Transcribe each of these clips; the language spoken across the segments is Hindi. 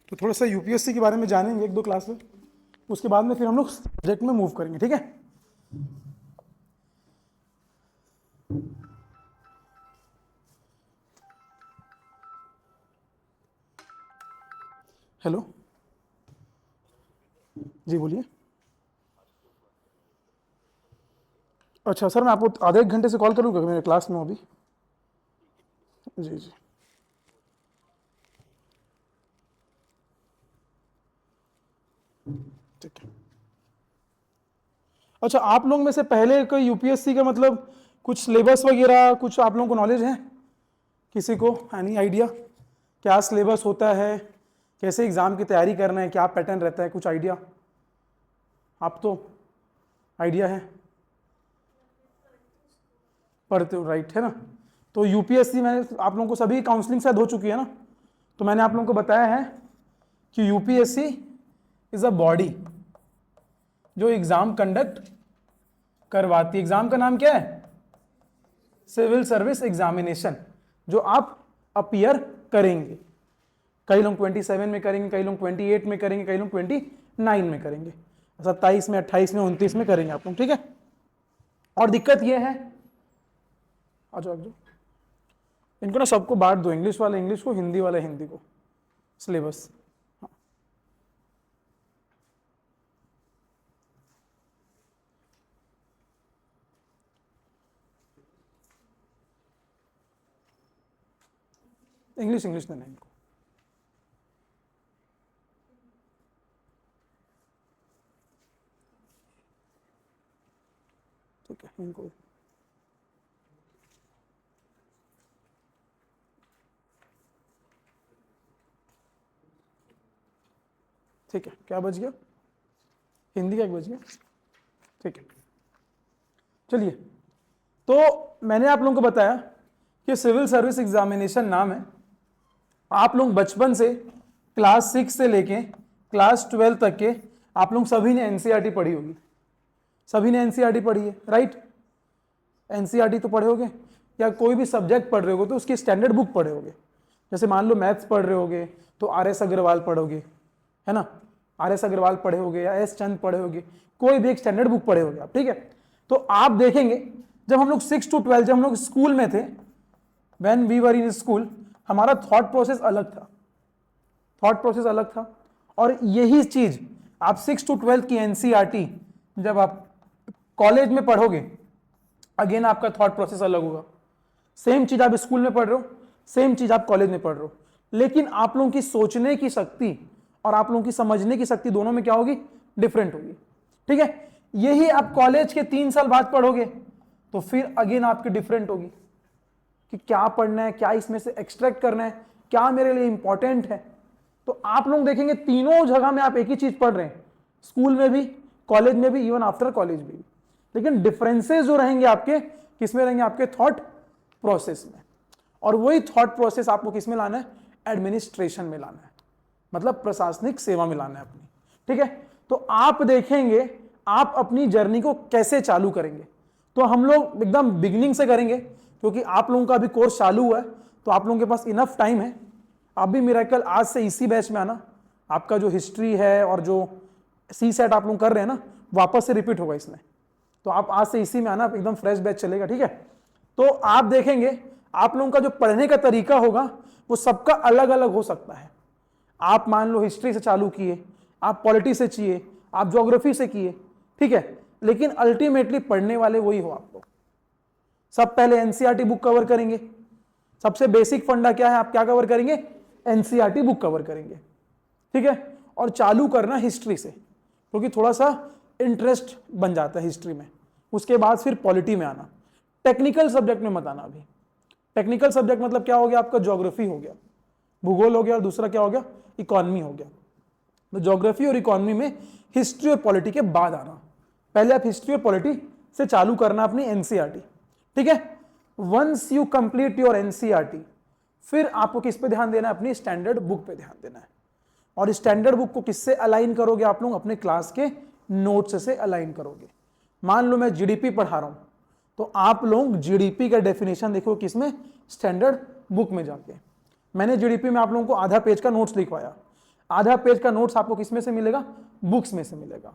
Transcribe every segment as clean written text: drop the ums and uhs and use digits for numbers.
तो थोड़ा सा यूपीएससी के बारे में जानेंगे एक दो क्लास में, उसके बाद में फिर हम लोग सब्जेक्ट में मूव करेंगे, ठीक है। हेलो, जी बोलिए। अच्छा सर, मैं आपको आधे एक घंटे से कॉल करूँगा, मेरे क्लास में हूँ अभी। जी जी, ठीक है। अच्छा, आप लोग में से पहले कोई यूपीएससी का मतलब कुछ सिलेबस वगैरह कुछ आप लोगों को नॉलेज है? किसी को एनी आइडिया क्या सिलेबस होता है, कैसे एग्ज़ाम की तैयारी करना है, क्या पैटर्न रहता है, कुछ आइडिया? आप तो आइडिया है, पढ़ते हो, राइट है ना। तो यूपीएससी में आप लोगों को सभी काउंसलिंग शायद हो चुकी है ना। तो मैंने आप लोगों को बताया है कि यूपीएससी इज अ बॉडी जो एग्जाम कंडक्ट करवाती है। एग्जाम का नाम क्या है? सिविल सर्विस एग्जामिनेशन, जो आप अपीयर करेंगे। कई लोग 27 में करेंगे, कई लोग 28 में करेंगे, कई लोग 29 में करेंगे, 27 में, 28 में, 29 में करेंगे आप लोग, ठीक है। और दिक्कत यह है, आ जाओ इनको ना सबको बांट दो, इंग्लिश वाले इंग्लिश को, हिंदी वाले हिंदी को, सिलेबस। इंग्लिश इंग्लिश देना इनको। ठीक है, इनको ठीक है। क्या बच गया? हिंदी का एक बच गया, ठीक है। चलिए, तो मैंने आप लोगों को बताया कि सिविल सर्विस एग्जामिनेशन नाम है। आप लोग बचपन से क्लास 6 से लेके क्लास 12 तक के आप लोग सभी ने एनसीईआरटी पढ़ी होगी, सभी ने एनसीईआरटी पढ़ी है, राइट। एनसीईआरटी तो पढ़े होगे, या कोई भी सब्जेक्ट पढ़ रहे होगे तो उसकी स्टैंडर्ड बुक पढ़े होगे। जैसे मान लो मैथ्स पढ़ रहे होगे तो आर.एस. अग्रवाल पढ़ोगे, है ना, आर.एस. अग्रवाल पढ़े होगे, या एस चंद पढ़े होगे, कोई भी एक स्टैंडर्ड बुक पढ़े होगे आप, ठीक है। तो आप देखेंगे जब हम लोग 6 to 12 जब हम लोग स्कूल में थे, when we were in school, हमारा थॉट प्रोसेस अलग था, थॉट प्रोसेस अलग था। और यही चीज आप 6 to 12 की एनसीईआरटी जब आप कॉलेज में पढ़ोगे, अगेन आपका थॉट प्रोसेस अलग होगा। सेम चीज आप स्कूल में पढ़ रहे हो, सेम चीज आप कॉलेज में पढ़ रहे हो, लेकिन आप लोगों की सोचने की शक्ति और आप लोगों की समझने की शक्ति दोनों में क्या होगी? डिफरेंट होगी, ठीक है। यही आप कॉलेज के 3 साल बाद पढ़ोगे तो फिर अगेन आपकी डिफरेंट होगी कि क्या पढ़ना है, क्या इसमें से एक्सट्रैक्ट करना है, क्या मेरे लिए इंपॉर्टेंट है। तो आप लोग देखेंगे तीनों जगह में आप एक ही चीज पढ़ रहे हैं, स्कूल में भी, कॉलेज में भी, इवन आफ्टर कॉलेज भी, लेकिन डिफरेंसेस जो रहेंगे आपके किसमें रहेंगे? आपके थॉट प्रोसेस में। और वही थॉट प्रोसेस आपको किसमें लाना है? एडमिनिस्ट्रेशन में लाना है, मतलब प्रशासनिक सेवा में लाना है अपनी, ठीक है। तो आप देखेंगे आप अपनी जर्नी को कैसे चालू करेंगे। तो हम लोग एकदम बिगिनिंग से करेंगे, क्योंकि आप लोगों का अभी कोर्स चालू हुआ है, तो आप लोगों के पास इनफ टाइम है। आप भी मिरेकल आज से इसी बैच में आना, आपका जो हिस्ट्री है और जो सी सेट आप लोग कर रहे हैं ना, वापस से रिपीट होगा इसमें। तो आप आज से इसी में आना, एकदम फ्रेश बैच चलेगा, ठीक है। तो आप देखेंगे आप लोगों का जो पढ़ने का तरीका होगा वो सबका अलग अलग हो सकता है। आप मान लो हिस्ट्री से चालू किए, आप पॉलिटी से किए, आप ज्योग्राफी से किए, ठीक है, लेकिन अल्टीमेटली पढ़ने वाले वही हो आप लोग। सब पहले एनसीईआरटी बुक कवर करेंगे, सबसे बेसिक फंडा क्या है, आप क्या कवर करेंगे? एनसीईआरटी बुक कवर करेंगे, ठीक है। और चालू करना हिस्ट्री से, क्योंकि थोड़ा सा इंटरेस्ट बन जाता है हिस्ट्री में। उसके बाद फिर पॉलिटी में आना, टेक्निकल सब्जेक्ट में मत आना अभी। टेक्निकल सब्जेक्ट मतलब क्या हो गया? आपका ज्योग्राफी हो गया, भूगोल हो गया, और दूसरा क्या हो गया? इकोनॉमी हो गया। तो ज्योग्राफी और इकोनॉमी में हिस्ट्री और पॉलिटी के बाद आना। पहले आप हिस्ट्री और पॉलिटी से चालू करना अपनी एनसीईआरटी, ठीक है। Once you complete your NCERT, फिर आपको किस पे ध्यान देना है? अपनी स्टैंडर्ड बुक पे ध्यान देना है। और स्टैंडर्ड बुक को किससे अलाइन करोगे आप लोग? अपने क्लास के नोट्स से अलाइन करोगे। मान लो मैं जीडीपी पढ़ा रहा हूं, तो आप लोग जीडीपी का डेफिनेशन देखो किसमें? स्टैंडर्ड बुक में जाके। मैंने जीडीपी में आप लोगों को आधा पेज का नोट्स लिखवाया। आधा पेज का नोट्स आपको किस में से मिलेगा, बुक्स में से मिलेगा।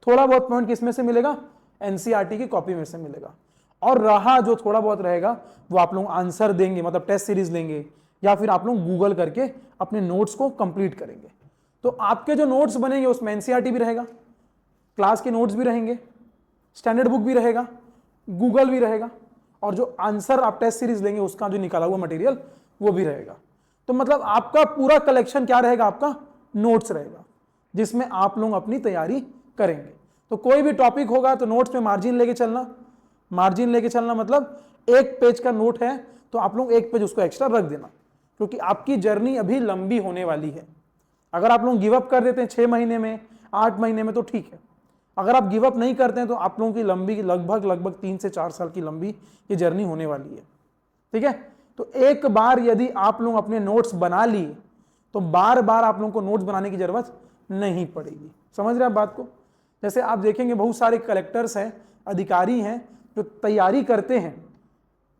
थोड़ा बहुत पॉइंट किस में से मिलेगा, एनसीईआरटी की कॉपी में से मिलेगा। और रहा जो थोड़ा बहुत रहेगा वो आप लोग आंसर देंगे, मतलब टेस्ट सीरीज लेंगे या फिर आप लोग गूगल करके अपने नोट्स को कंप्लीट करेंगे। तो आपके जो नोट्स बनेंगे उसमें एनसीईआरटी भी रहेगा, क्लास के नोट्स भी रहेंगे, स्टैंडर्ड बुक भी रहेगा, गूगल भी रहेगा, और जो आंसर आप टेस्ट सीरीज लेंगे उसका जो निकाला हुआ मटेरियल वो भी रहेगा। तो मतलब आपका पूरा कलेक्शन क्या रहेगा, आपका नोट्स रहेगा, जिसमें आप लोग अपनी तैयारी करेंगे। तो कोई भी टॉपिक होगा तो नोट्स में मार्जिन लेके चलना। मार्जिन लेके चलना मतलब एक पेज का नोट है तो आप लोग एक पेज उसको एक्स्ट्रा रख देना, क्योंकि आपकी जर्नी अभी लंबी होने वाली है। अगर आप लोग गिव अप कर देते हैं 6 महीने में, 8 महीने में तो ठीक है। अगर आप गिव अप नहीं करते हैं तो आप लोगों की लंबी लगभग 3 से 4 साल की लंबी ये जर्नी होने वाली है। ठीक है, तो एक बार यदि आप लोग अपने नोट्स बना लिए तो बार बार आप लोगों को नोट्स बनाने की जरूरत नहीं पड़ेगी। समझ रहे हैं आप बात को? जैसे आप देखेंगे बहुत सारे कलेक्टर्स हैं, अधिकारी हैं जो तैयारी करते हैं,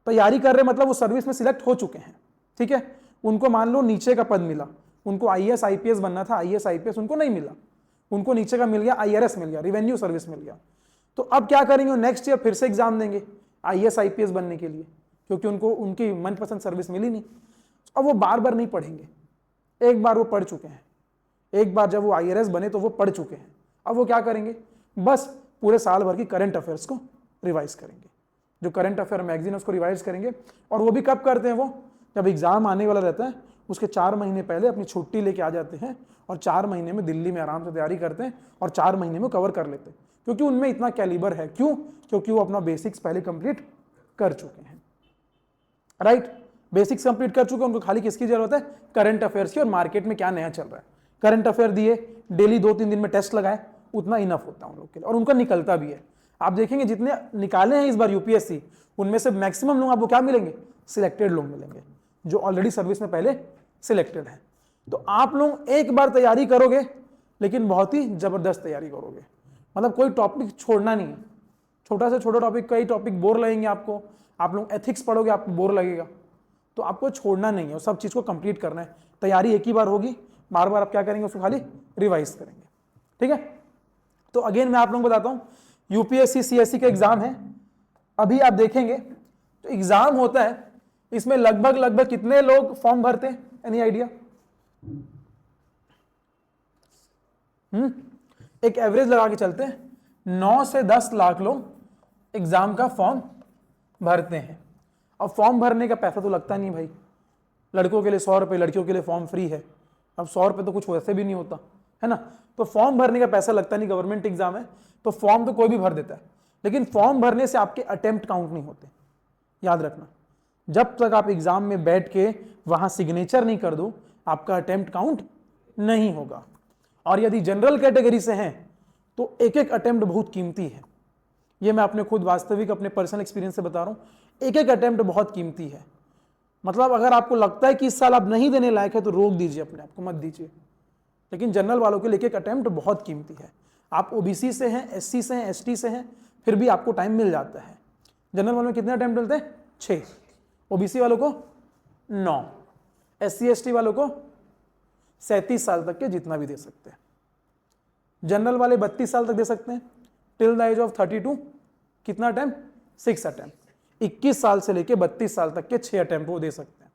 तैयारी कर रहे मतलब वो सर्विस में सिलेक्ट हो चुके हैं। ठीक है, उनको मान लो नीचे का पद मिला, उनको आईएएस आईपीएस बनना था, आईएएस आईपीएस उनको नहीं मिला, उनको नीचे का मिल गया, आईआरएस मिल गया, रिवेन्यू सर्विस मिल गया। तो अब क्या करेंगे, नेक्स्ट ईयर फिर से एग्जाम देंगे आईएएस आईपीएस बनने के लिए, क्योंकि उनको उनकी मनपसंद सर्विस मिली नहीं। अब वो बार बार नहीं पढ़ेंगे, एक बार वो पढ़ चुके हैं, एक बार जब वो आईआरएस बने तो वो पढ़ चुके हैं। अब वो क्या करेंगे, बस पूरे साल भर की करंट अफेयर्स को रिवाइज करेंगे, जो करंट अफेयर मैगजीन है उसको रिवाइज करेंगे। और वो भी कब करते हैं, वो जब एग्जाम आने वाला रहता है उसके 4 महीने पहले अपनी छुट्टी लेके आ जाते हैं और 4 महीने में दिल्ली में आराम से तैयारी करते हैं और 4 महीने में कवर कर लेते हैं, क्योंकि उनमें इतना कैलिबर है। क्यों? क्योंकि वो अपना बेसिक्स पहले कंप्लीट कर चुके हैं। राइट, बेसिक्स कंप्लीट कर चुके हैं, उनको खाली किसकी जरूरत है, करंट अफेयर्स की, और मार्केट में क्या नया चल रहा है। करंट अफेयर दिए, डेली 2-3 दिन में टेस्ट लगाए, उतना इनफ होता है उन लोग के लिए, और उनका निकलता भी है। आप देखेंगे जितने निकाले हैं इस बार यूपीएससी, उनमें से मैक्सिमम लोग आपको क्या मिलेंगे, सिलेक्टेड लोग मिलेंगे, जो ऑलरेडी सर्विस में पहले सिलेक्टेड है। तो आप लोग एक बार तैयारी करोगे, लेकिन बहुत ही जबरदस्त तैयारी करोगे, मतलब कोई टॉपिक छोड़ना नहीं है। छोटा से छोटा टॉपिक, कई टॉपिक बोर लगेंगे आपको, आप लोग एथिक्स पढ़ोगे आपको बोर लगेगा, तो आपको छोड़ना नहीं है, सब चीज को कंप्लीट करना है। तैयारी एक ही बार होगी, बार बार आप क्या करेंगे, उसको खाली रिवाइज करेंगे। ठीक है, तो अगेन मैं आप लोगों को बताता हूं, यूपीएससी सीएससी का एग्जाम है। अभी आप देखेंगे तो एग्जाम होता है, इसमें लगभग कितने लोग फॉर्म भरते हैं, एनी आइडिया? एक एवरेज लगा के चलते हैं, 9 से 10 लाख लोग एग्जाम का फॉर्म भरते हैं। अब फॉर्म भरने का पैसा तो लगता नहीं भाई, लड़कों के लिए 100 रुपये, लड़कियों के लिए फॉर्म फ्री है। अब 100 रुपये तो कुछ वैसे भी नहीं होता है ना, तो फॉर्म भरने का पैसा लगता नहीं, गवर्नमेंट एग्जाम है तो फॉर्म तो कोई भी भर देता है, लेकिन फॉर्म भरने से आपके अटेम्प्ट काउंट नहीं होते। याद रखना, जब तक आप एग्जाम में बैठ के वहां सिग्नेचर नहीं कर दो, आपका अटेम्प्ट काउंट नहीं होगा। और यदि जनरल कैटेगरी से हैं तो एक एक अटेम्प्ट बहुत कीमती है। ये मैं अपने खुद वास्तविक अपने पर्सनल एक्सपीरियंस से बता रहा हूं, एक एक अटेम्प्ट बहुत कीमती है। मतलब अगर आपको लगता है कि इस साल आप नहीं देने लायक है तो रोक दीजिए, अपने आप को मत दीजिए। लेकिन जनरल वालों के लिए एक एक अटेम्प्ट बहुत कीमती है। आप ओबीसी से हैं, एससी से हैं, एसटी से हैं, फिर भी आपको टाइम मिल जाता है। जनरल वालों में कितने अटेम्प्ट मिलते हैं? 6, ओबीसी वालों को 9, एससी एसटी वालों को 37 साल तक के जितना भी दे सकते हैं। जनरल वाले 32 साल तक दे सकते हैं, टिल द एज ऑफ 32। कितना अटेम्प्ट? 6 अटेम्प्ट। 21 साल से लेके 32 साल तक के 6 अटेम्प्ट वो दे सकते हैं।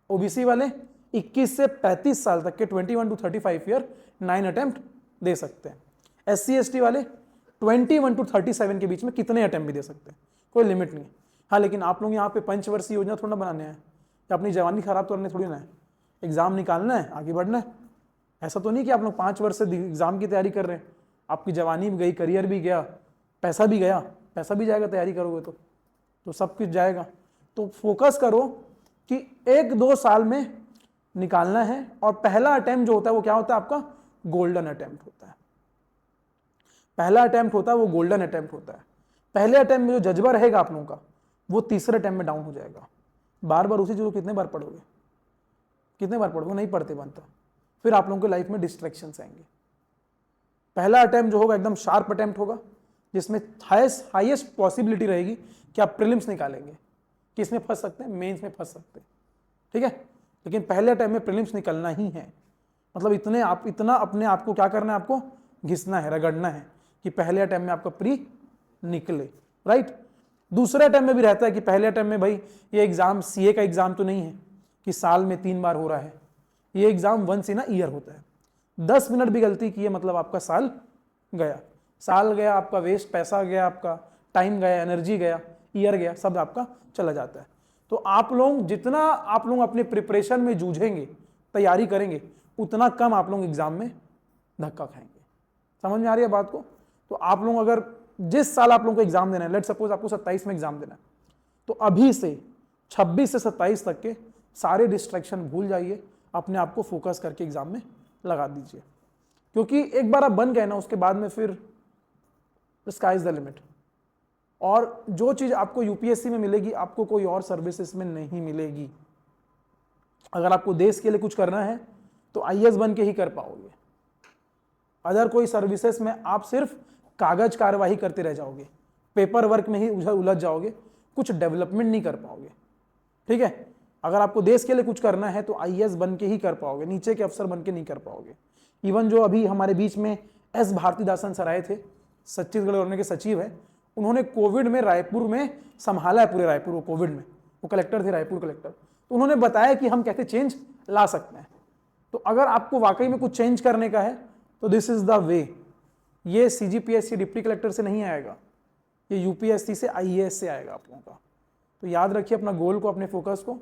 ओबीसी वाले 21 से 35 साल तक के 21 to 35 ईयर 9 अटेम्प्ट दे सकते हैं। एससी एसटी वाले 21 to 37 के बीच में कितने अटेम्प्ट भी दे सकते हैं, कोई लिमिट नहीं है। हाँ, लेकिन आप लोग यहाँ पे पंचवर्षीय योजना थोड़ा बनाने हैं या अपनी जवानी खराब करने थोड़ी ना है। एग्जाम निकालना है, आगे बढ़ना है। ऐसा तो नहीं कि आप लोग 5 वर्ष से एग्जाम की तैयारी कर रहे हैं, आपकी जवानी भी गई, करियर भी गया, पैसा भी गया, पैसा भी जाएगा तैयारी करोगे तो सब कुछ जाएगा। तो फोकस करो कि 1-2 साल में निकालना है। और पहला अटेम्प्ट जो होता है वो क्या होता है, आपका गोल्डन अटेम्प्ट होता है। पहला अटेम्प्ट होता है वो गोल्डन अटेम्प्ट होता है। पहले अटेम्प्ट में जो जज्बा रहेगा आप लोगों का, वो तीसरे अटेम्प्ट में डाउन हो जाएगा। बार बार उसी चीज को कितने बार पढ़ोगे, कितने बार पढ़ोगे, नहीं पढ़ते बनता। फिर आप लोगों के लाइफ में डिस्ट्रैक्शंस आएंगे। पहला अटेम्प्ट जो होगा एकदम शार्प अटेम्प्ट होगा, जिसमें हाईएस्ट पॉसिबिलिटी रहेगी कि आप प्रीलिम्स निकालेंगे। किसमें फंस सकते हैं? मेंस में फंस सकते हैं। ठीक है, लेकिन पहले अटेम्प्ट में प्रीलिम्स निकलना ही है। मतलब इतना अपने आप को क्या करना है, आपको घिसना है, रगड़ना है कि पहले अटेम्प्ट में आपका प्री निकले, राइट। दूसरे अटेम्प्ट में भी रहता है कि पहले अटेम्प्ट में भाई ये एग्जाम सीए का एग्जाम तो नहीं है कि साल में 3 बार हो रहा है, ये exam once in a year होता है। 10 मिनट भी गलती की है मतलब आपका साल गया, आपका वेस्ट, पैसा गया, आपका टाइम गया, एनर्जी गया, ईयर गया, सब आपका चला जाता है। तो आप लोग जितना आप लोग अपने प्रिपरेशन में जूझेंगे, तैयारी करेंगे, उतना कम आप लोग एग्जाम में धक्का खाएंगे। समझ में आ रही है बात को? तो आप लोग अगर जिस साल आप लोगों को एग्जाम देना है, लेट सपोज आपको 27 में एग्जाम देना है, तो अभी से 26 से 27 तक के सारे डिस्ट्रैक्शन भूल जाइए, अपने आप को फोकस करके एग्जाम में लगा दीजिए, क्योंकि एक बार आप बन गए ना, उसके बाद में फिर स्काई इज द लिमिट। और जो चीज आपको यूपीएससी में मिलेगी आपको कोई और सर्विसेज में नहीं मिलेगी। अगर आपको देश के लिए कुछ करना है तो आईएएस बन के ही कर पाओगे, अदर कोई सर्विसेज में आप सिर्फ कागज कार्यवाही करते रह जाओगे, पेपर वर्क में ही उलझ जाओगे, कुछ डेवलपमेंट नहीं कर पाओगे, ठीक है। अगर आपको देश के लिए कुछ करना है तो आईएएस बन के ही कर पाओगे, नीचे के अफसर बन के नहीं कर पाओगे। इवन जो अभी हमारे बीच में एस भारतीदासन सर आए थे, छत्तीसगढ़ गवर्नमेंट के सचिव है, उन्होंने कोविड में रायपुर में संभाला है, पूरे रायपुर, वो कोविड में वो कलेक्टर थे, रायपुर कलेक्टर। तो उन्होंने बताया कि हम कैसे चेंज ला सकते हैं। तो अगर आपको वाकई में कुछ चेंज करने का है तो दिस इज द वे। ये सीजीपीएससी डिप्टी कलेक्टर से नहीं आएगा, ये यूपीएससी से, आईएएस से आएगा आप लोगों का। तो याद रखिए अपना गोल को, अपने फोकस को,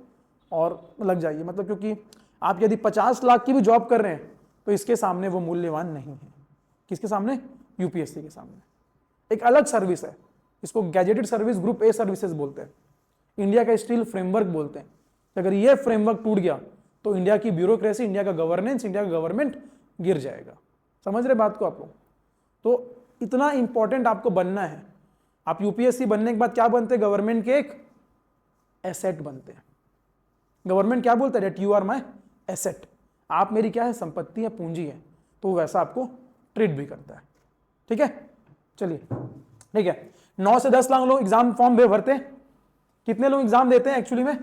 और लग जाइए। मतलब क्योंकि आप यदि 50 लाख की भी जॉब कर रहे हैं तो इसके सामने वो मूल्यवान नहीं है। किसके सामने? यूपीएससी के सामने। एक अलग सर्विस है, इसको gazetted service group A services बोलते हैं, इंडिया का स्टील फ्रेमवर्क बोलते हैं। अगर ये फ्रेमवर्क टूट गया तो इंडिया की ब्यूरोक्रेसी, इंडिया का गवर्नेंस, इंडिया का गवर्नमेंट गिर जाएगा। समझ रहे बात को आप लोग? तो इतना इंपॉर्टेंट आपको बनना है। आप यूपीएससी बनने के बाद क्या बनते हैं? गवर्नमेंट के एक एसेट बनते हैं। गवर्नमेंट क्या बोलता है? That you are my asset, आप मेरी क्या है? संपत्ति है, पूंजी है। तो वैसा आपको ट्रीट भी करता है, ठीक है। चलिए, ठीक है। 9 से 10 लाख लोग एग्जाम फॉर्म भरते हैं। कितने लोग एग्जाम देते हैं एक्चुअली में?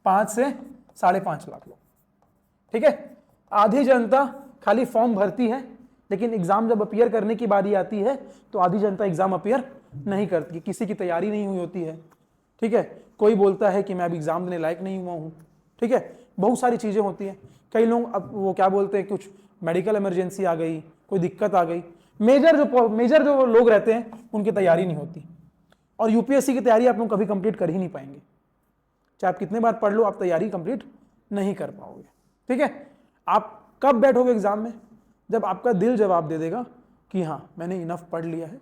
5 से 5.5 लाख लोग, ठीक है। आधी जनता खाली फॉर्म भरती है, लेकिन एग्जाम जब अपीयर करने की बारी आती है तो आधी जनता एग्जाम अपीयर नहीं करती, किसी की तैयारी नहीं हुई होती है, ठीक है। कोई बोलता है कि मैं अभी एग्जाम देने लायक नहीं हुआ हूं, ठीक है। बहुत सारी चीजें होती हैं। कई लोग अब वो क्या बोलते हैं, कुछ मेडिकल इमरजेंसी आ गई, कोई दिक्कत आ गई, मेजर जो लोग रहते हैं उनकी तैयारी नहीं होती। और यूपीएससी की तैयारी आप लोग कभी कंप्लीट कर ही नहीं पाएंगे, चाहे आप कितने बार पढ़ लो, आप तैयारी कंप्लीट नहीं कर पाओगे, ठीक है। आप कब बैठोगे एग्जाम में? जब आपका दिल जवाब दे देगा कि हाँ मैंने इनफ पढ़ लिया है,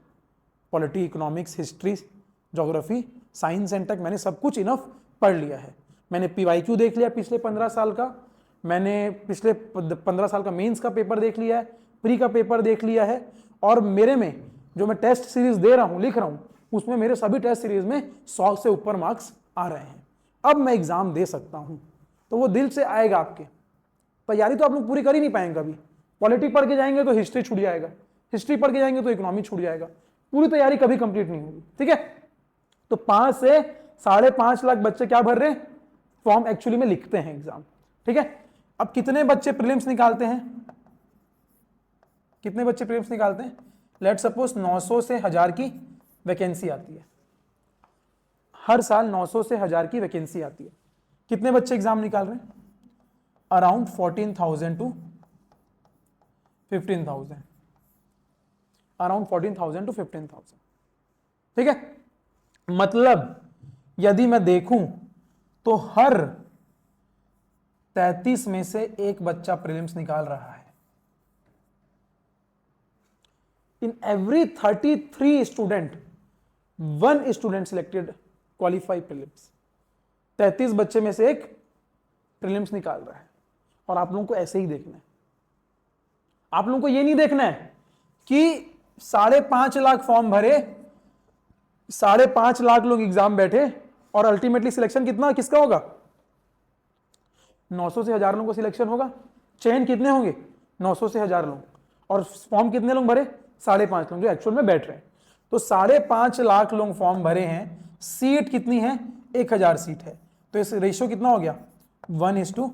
polity, economics, history, geography, science and tech, मैंने सब कुछ इनफ पढ़ लिया है। मैंने पीवाईक्यू देख लिया पिछले 15 साल का, मैंने पिछले 15 साल का मेंस का पेपर देख लिया है, प्री का पेपर देख लिया है, और मेरे में जो मैं टेस्ट सीरीज दे रहा हूँ, लिख रहा हूँ, उसमें मेरे सभी टेस्ट सीरीज में 100 से ऊपर मार्क्स आ रहे हैं। अब मैं एग्जाम दे सकता हूँ। तो वो दिल से आएगा आपके। तैयारी तो आप लोग पूरी कर ही नहीं पाएंगे कभी। पॉलिटी पढ़ के जाएंगे तो हिस्ट्री छूट जाएगा, हिस्ट्री पढ़ के जाएंगे तो इकोनॉमी छूट जाएगा, पूरी तैयारी कभी कंप्लीट नहीं होगी, ठीक है। तो 5 से 5.5 लाख बच्चे क्या भर रहे हैं? फॉर्म एक्चुअली में लिखते हैं एग्जाम, ठीक है। अब कितने बच्चे प्रीलिम्स निकालते हैं? कितने बच्चे प्रीलिम्स निकालते हैं? लेट सपोज 900 से 1000 की वैकेंसी आती है, हर साल 900 से 1000 की वैकेंसी आती है। कितने बच्चे एग्जाम निकाल रहे हैं? अराउंड 14,000 टू 15,000, अराउंड 14,000 टू 15,000, ठीक है। मतलब यदि मैं देखूं तो हर 33 में से एक बच्चा प्रीलिम्स निकाल रहा है। In every 33 student 1 student selected qualify prelims. 33 बच्चे में से एक प्रीलिम्स निकाल रहा है। और आप लोगों को ऐसे ही देखना है। आप लोगों को ये नहीं देखना है कि 5.5 लाख फॉर्म भरे, 5.5 लाख लोग एग्जाम बैठे, और अल्टीमेटली सिलेक्शन कितना किसका होगा? 900 से 1000 लोगों को सिलेक्शन होगा। चयन कितने होंगे? 900 से 1000 लोग। और फॉर्म कितने लोग भरे? 5.5 लोग जो एक्चुअल में बैठ रहे हैं। तो 5.5 लाख लोग फॉर्म भरे हैं, सीट कितनी है? 1000 सीट है। तो इस रेशियो कितना हो गया? 1:500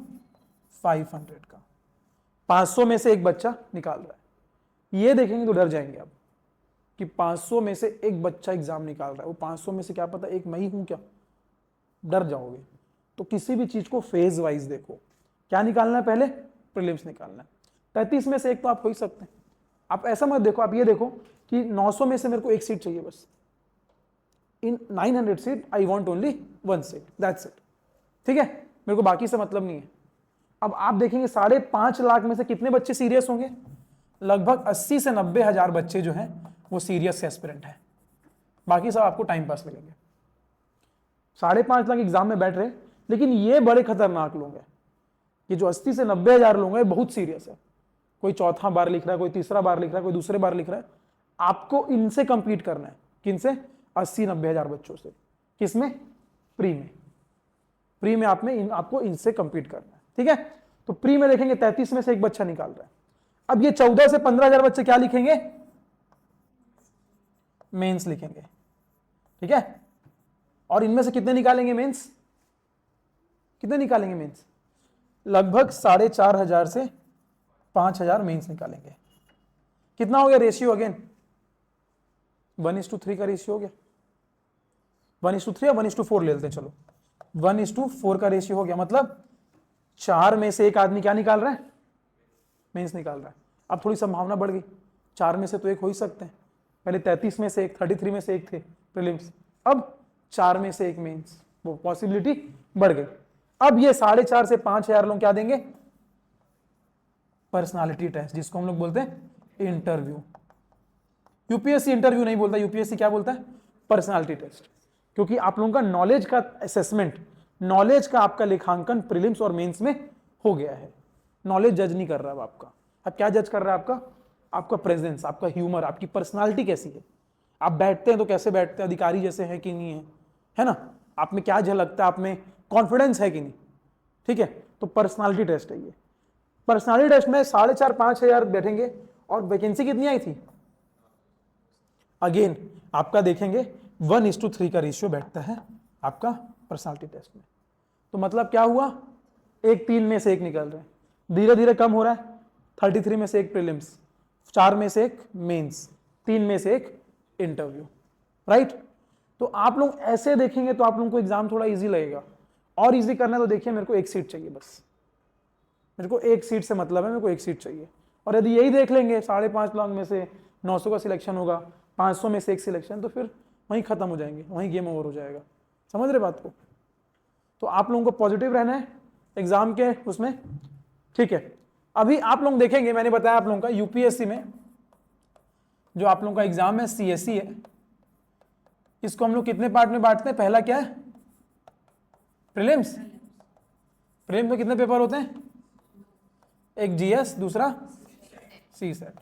का। 500 में से एक बच्चा निकाल रहा है, ये देखेंगे तो डर जाएंगे आप कि 500 में से एक बच्चा एग्जाम निकाल रहा है, वो 500 में से क्या पता एक मैं ही हूं क्या, डर जाओगे। तो किसी भी चीज को फेज वाइज देखो, क्या निकालना है, पहले प्रीलिम्स निकालना है। 33 में से एक तो आप हो ही सकते हैं। आप ऐसा मत देखो, आप ये देखो कि 900 में से मेरे को एक सीट चाहिए बस, इन 900 seat I want only 1 seat, that's it, ठीक है, मेरे को बाकी से मतलब नहीं है। अब आप देखेंगे 5.5 लाख में से कितने बच्चे सीरियस होंगे, लगभग 80 से 90 हजार बच्चे जो हैं वो सीरियस एस्पिरेंट हैं, बाकी सब आपको टाइम पास लगेंगे। 5.5 लाख एग्जाम में बैठ रहे, लेकिन ये बड़े खतरनाक लोग हैं, ये जो 80 से 90 हजार लोग हैं बहुत सीरियस है। कोई चौथा बार लिख रहा है, कोई तीसरा बार लिख रहा है, कोई दूसरे बार लिख रहा है, आपको इनसे कंपीट करना है। किनसे? 80-90 हजार बच्चों से। किसमें? प्री में। प्री में आपको इनसे कंपीट करना है, ठीक है। तो प्री में देखेंगे 33 में से एक बच्चा निकाल रहा है। अब ये 14 से 15 हजार बच्चे क्या लिखेंगे? मेंस लिखेंगे, ठीक है। और इनमें से कितने निकालेंगे मेंस? कितने निकालेंगे मेंस? लगभग 4,500 से 5,000 मेंस निकालेंगे। कितना हो गया रेशियो? अगेन 1:3 का रेशियो हो गया। 1:3 या 1:4 ले लेते हैं, चलो 1:4 का रेशियो हो गया। मतलब 4 में से एक आदमी क्या निकाल रहा है? मेंस निकाल रहा है। अब थोड़ी संभावना बढ़ गई, 4 में से तो एक हो ही सकते हैं। पहले 33 में से एक, 33 में से एक थे प्रीलिम्स, अब 4 में से एक मेंस, वो पॉसिबिलिटी बढ़ गई। अब ये 4,500 से 5,000 लोग क्या देंगे? पर्सनालिटी टेस्ट, जिसको हम लोग बोलते हैं इंटरव्यू। यूपीएससी इंटरव्यू नहीं बोलता, यूपीएससी क्या बोलता है? Personality test. क्योंकि आप लोगों का नॉलेज का असेसमेंट, नॉलेज का आपका लेखांकन प्रीलिम्स और मेंस में हो गया है। नॉलेज जज नहीं कर रहा है आपका, अब क्या जज कर रहा है? आपका प्रेजेंस, आपका ह्यूमर, आपकी पर्सनालिटी कैसी है। आप बैठते हैं तो कैसे बैठते हैं, अधिकारी जैसे है कि नहीं है ना, आप में क्या झलकता है, आप में कॉन्फिडेंस है कि नहीं, ठीक है। तो पर्सनालिटी टेस्ट है ये। पर्सनालिटी टेस्ट में 4,500-5,000 बैठेंगे और वैकेंसी कितनी आई थी? अगेन आपका देखेंगे 1:3 का रेशियो बैठता है आपका पर्सनालिटी टेस्ट में। तो मतलब क्या हुआ? 3 में से एक निकल रहे हैं, धीरे धीरे कम हो रहा है। 33 में से एक प्रीलिम्स, 4 में से एक मेंस, 3 में से एक इंटरव्यू, राइट। तो आप लोग ऐसे देखेंगे तो आप लोगों को एग्जाम थोड़ा इजी लगेगा। और इजी करना है तो देखिए, मेरे को एक सीट चाहिए बस, मेरे को एक सीट से मतलब है, मेरे को एक सीट चाहिए। और यदि यही देख लेंगे 5.5 लाख में से 900 का सिलेक्शन होगा, 500 में से एक सिलेक्शन, तो फिर वहीं खत्म हो जाएंगे, वहीं गेम ओवर हो जाएगा। समझ रहे बात को? तो आप लोगों को पॉजिटिव रहना है एग्जाम के उसमें, ठीक है। अभी आप लोग देखेंगे, मैंने बताया आप लोगों का यूपीएससी में जो आप लोगों का एग्जाम है सीएससी है, इसको हम लोग कितने पार्ट में बांटते हैं? पहला क्या है? प्रीलिम्स। प्रीलिम्स में कितने पेपर होते हैं? एक जीएस, दूसरा सीसेट।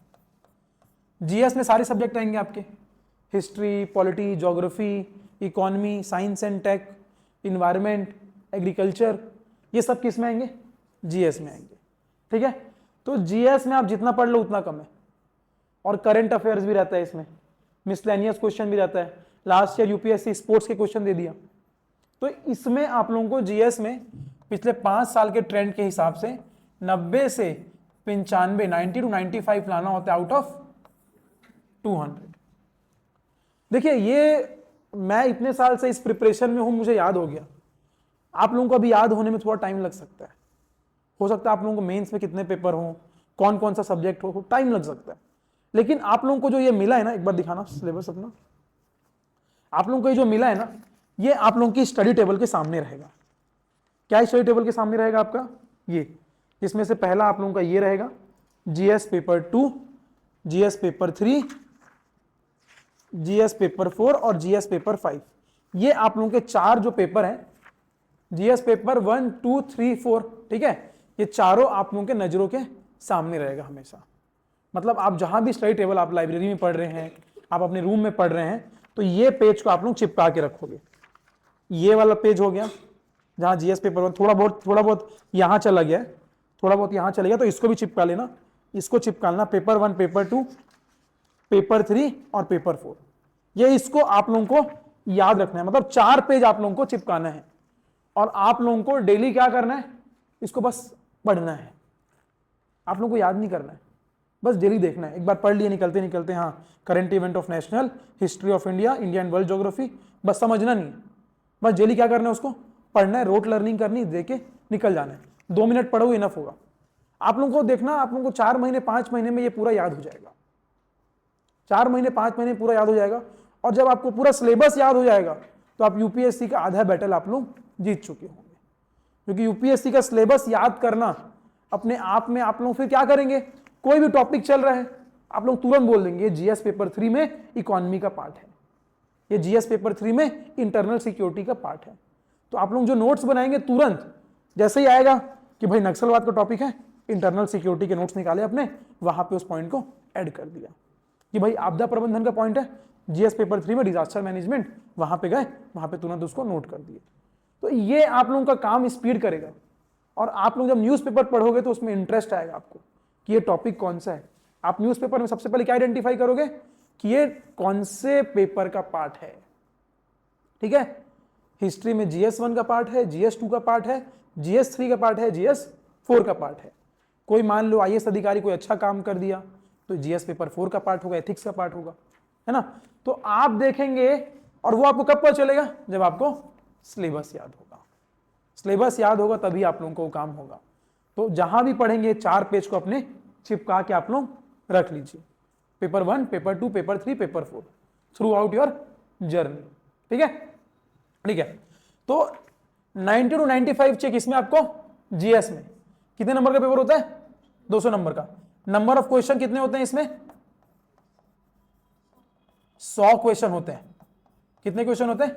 जीएस में सारे सब्जेक्ट आएंगे आपके, history, polity, geography, economy, science and tech, environment, agriculture, ये सब किस में आएंगे? जीएस में आएंगे, ठीक है। तो जीएस में आप जितना पढ़ लो उतना कम है। और करंट अफेयर्स भी रहता है इसमें, मिसलेनियस क्वेश्चन भी रहता है। लास्ट ईयर यूपीएससी स्पोर्ट्स के क्वेश्चन दे दिया। तो इसमें आप लोगों को जीएस में पिछले 5 साल के ट्रेंड के हिसाब से 90 से 95, 90 to 95 लाना होता है आउट ऑफ 200। देखिए, ये मैं इतने साल से इस प्रिपरेशन में हूं, मुझे याद हो गया। आप लोगों को अभी याद होने में थोड़ा टाइम लग सकता है। हो सकता है आप लोगों को मेंस में कितने पेपर हो, कौन कौन सा सब्जेक्ट हो, टाइम लग सकता है। लेकिन आप लोगों को जो ये मिला है ना, एक बार दिखाना सिलेबस अपना, आप लोगों को ये जो मिला है ना, ये आप लोगों की स्टडी टेबल के सामने रहेगा। क्या स्टडी टेबल के सामने रहेगा आपका? ये, जिसमें से पहला आप लोगों का ये रहेगा GS paper 2, GS paper 3, GS paper 4 और जीएस पेपर 5। ये आप लोगों के 4 जो पेपर हैं, जीएस पेपर 1, 2, 3, 4, ठीक है, ये चारों आप लोगों के नजरों के सामने रहेगा हमेशा। मतलब आप जहां भी स्टडी टेबल, आप लाइब्रेरी में पढ़ रहे हैं, आप अपने रूम में पढ़ रहे हैं, तो ये पेज को आप लोग चिपका के रखोगे। ये वाला पेज हो गया जहां जीएस पेपर 1 थोड़ा बहुत यहां चला गया, थोड़ा बहुत यहां चला गया, तो इसको भी चिपका लेना, इसको चिपकाना। पेपर 1, पेपर 2, पेपर 3 और पेपर 4, ये इसको आप लोगों को याद रखना है। मतलब 4 पेज आप लोगों को चिपकाना है और आप लोगों को डेली क्या करना है? इसको बस पढ़ना है। आप लोगों को याद नहीं करना है, बस डेली देखना है, एक बार पढ़ लिए निकलते निकलते, हाँ current event of national, history of India, India and world geography, बस समझना नहीं है, बस डेली क्या करना है, उसको पढ़ना है, रोट लर्निंग करनी, देके निकल जाना है, 2 मिनट पढ़ो इनफ होगा। आप लोगों को देखना, आप लोगों को 4 महीने 5 महीने में ये पूरा याद हो जाएगा, 4 महीने 5 महीने पूरा याद हो जाएगा। और जब आपको पूरा सिलेबस याद हो जाएगा तो आप यूपीएससी का आधा बैटल आप लोग जीत चुके होंगे, क्योंकि यूपीएससी का सिलेबस याद करना अपने आप में, आप लोग फिर क्या करेंगे, कोई भी टॉपिक चल रहा है आप लोग तुरंत बोल देंगे ये जीएस पेपर 3 में इकोनॉमी का पार्ट है, ये जीएस पेपर 3 में इंटरनल सिक्योरिटी का पार्ट है। तो आप लोग जो नोट्स बनाएंगे तुरंत जैसे ही आएगा कि भाई नक्सलवाद का टॉपिक है, इंटरनल सिक्योरिटी के नोट्स निकाले अपने, वहां पे उस पॉइंट को ऐड कर दिया कि भाई आपदा प्रबंधन का पॉइंट है जीएस पेपर 3 में डिजास्टर मैनेजमेंट, वहां पे गए, वहां पे तुरंत उसको नोट कर दिए। तो ये आप लोगों का काम स्पीड करेगा, और आप लोग जब न्यूज़पेपर पढ़ोगे तो उसमें इंटरेस्ट आएगा आपको कि ये टॉपिक कौन सा है। आप न्यूज़पेपर में सबसे पहले क्या आइडेंटिफाई करोगे कि ये कौन से पेपर का पार्ट है, ठीक है। हिस्ट्री में GS1 का पार्ट है, GS2 का पार्ट है, GS3 का पार्ट है, GS4 का पार्ट है। कोई मान लो IAS अधिकारी कोई अच्छा काम कर दिया तो GS पेपर 4 का पार्ट होगा, एथिक्स का पार्ट होगा, है ना। तो आप देखेंगे, और वो आपको कब पता चलेगा, जब आपको सिलेबस याद होगा, सिलेबस याद होगा तभी आप लोगों को काम होगा। तो जहां भी पढ़ेंगे 4 पेज को अपने चिपका के आप लोग रख लीजिए, paper 1, paper 2, paper 3, paper 4, through out your journey, ठीक है, ठीक है। तो 90 to 95 चेक इसमें आपको जीएस में कितने नंबर का पेपर होता है, 200 नंबर का। नंबर ऑफ क्वेश्चन कितने होते हैं इसमें, 100 क्वेश्चन होते हैं। कितने क्वेश्चन होते हैं,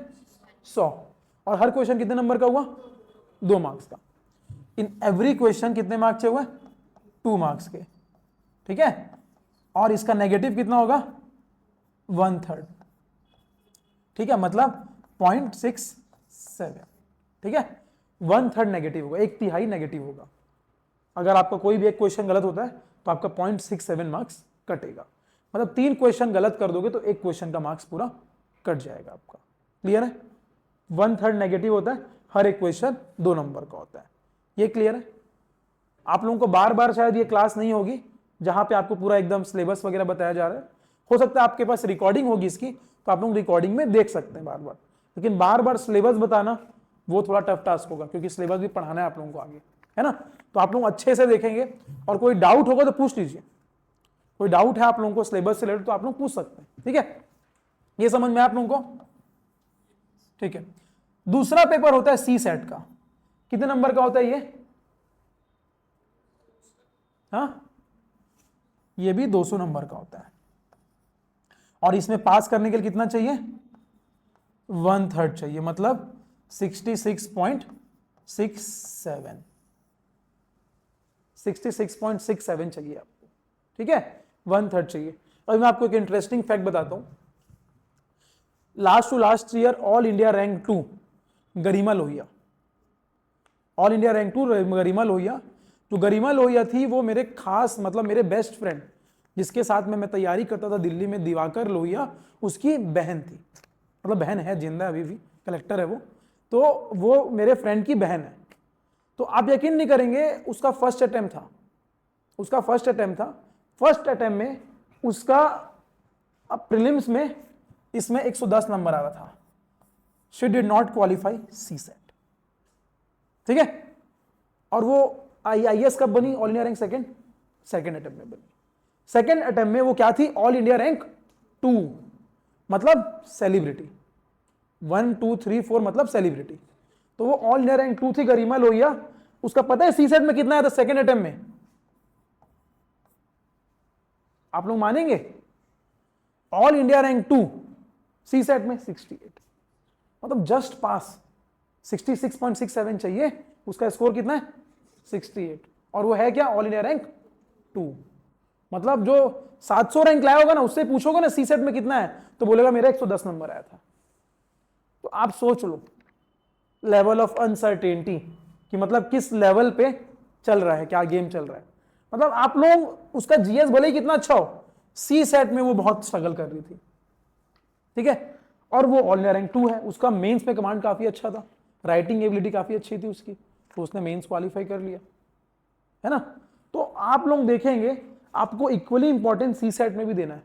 100, और हर क्वेश्चन कितने नंबर का हुआ, 2 मार्क्स का। इन एवरी क्वेश्चन कितने मार्क्स हुआ, 2 मार्क्स के, ठीक है। और इसका नेगेटिव कितना होगा, 1/3, ठीक है, मतलब 0.67, ठीक है, 1/3 नेगेटिव होगा, 1/3 नेगेटिव होगा। अगर आपका कोई भी एक क्वेश्चन गलत होता है तो आपका 0.67 मार्क्स कटेगा, मतलब 3 क्वेश्चन गलत कर दोगे तो 1 क्वेश्चन का मार्क्स पूरा कट जाएगा आपका। क्लियर है, 1/3 नेगेटिव होता है, हर एक क्वेश्चन 2 नंबर का होता है, ये क्लियर है। आप लोगों को बार बार शायद ये क्लास नहीं होगी जहां पे आपको पूरा एकदम सिलेबस वगैरह बताया जा रहा है, हो सकता है आपके पास रिकॉर्डिंग होगी इसकी, तो आप लोग रिकॉर्डिंग में देख सकते हैं बार बार, लेकिन बार बार सिलेबस बताना वो थोड़ा टफ टास्क होगा, क्योंकि सिलेबस भी पढ़ाना है आप लोगों को आगे, है ना। तो आप लोग अच्छे से देखेंगे, और कोई डाउट होगा तो पूछ लीजिए, कोई डाउट है आप लोगों को सिलेबस से रिलेटेड तो आप लोग पूछ सकते हैं, ठीक है। ये समझ में आप लोगों को, ठीक है। दूसरा पेपर होता है CSAT का, कितने नंबर का होता है ये, हाँ, ये भी 200 नंबर का होता है, और इसमें पास करने के लिए कितना चाहिए, 1/3 चाहिए, मतलब 66.67 चाहिए आपको, ठीक है, 1/3 चाहिए। अब मैं आपको एक इंटरेस्टिंग फैक्ट बताता हूं, last to last year all India rank 2 Garima Lohia, all India rank 2 Garima Lohia. जो गरिमा लोहिया थी वो मेरे खास, मतलब मेरे बेस्ट फ्रेंड, जिसके साथ में मैं तैयारी करता था दिल्ली में, दिवाकर लोहिया, उसकी बहन थी, मतलब बहन है, जिंदा अभी भी, कलेक्टर है वो, तो वो मेरे फ्रेंड की बहन है। तो आप यकीन नहीं करेंगे, उसका फर्स्ट अटेम्प्ट था, फर्स्ट अटेम्प्ट में उसका प्रीलिम्स में इसमें 110 नंबर आ रहा था, she did not qualify CSAT, ठीक है। और वो IAS कब बनी, all India rank second attempt में बनी। सेकंड अटेम्प्ट में वो क्या थी, ऑल इंडिया रैंक 2, मतलब सेलिब्रिटी, 1 2 3 4 मतलब सेलिब्रिटी। तो वो ऑल इंडिया रैंक 2 थी गरिमा लोहिया। उसका पता है CSAT में कितना आया था सेकंड अटेम्प्ट में, आप लोग मानेंगे, ऑल इंडिया रैंक 2 CSAT में 68, मतलब जस्ट पास, 66.67 चाहिए, उसका स्कोर कितना है 68, और वो है क्या, ऑल इंडिया रैंक 2। मतलब जो 700 रैंक लाया होगा ना, उससे पूछोगे ना CSAT में कितना है, तो बोलेगा मेरा 110 नंबर आया था। तो आप सोच लो लेवल ऑफ अनसर्टेनिटी, कि मतलब किस लेवल पे चल रहा है, क्या गेम चल रहा है। मतलब आप लोग, उसका GS भले ही कितना अच्छा हो, CSAT में वो बहुत स्ट्रगल कर रही थी, ठीक है। और वो ऑल इंडिया रैंक 2 है, उसका मेंस में कमांड काफी अच्छा था, राइटिंग एबिलिटी काफी अच्छी थी उसकी, तो उसने मेंस क्वालिफाई कर लिया, है ना। तो आप लोग देखेंगे आपको इक्वली इंपॉर्टेंट सी सेट में भी देना है।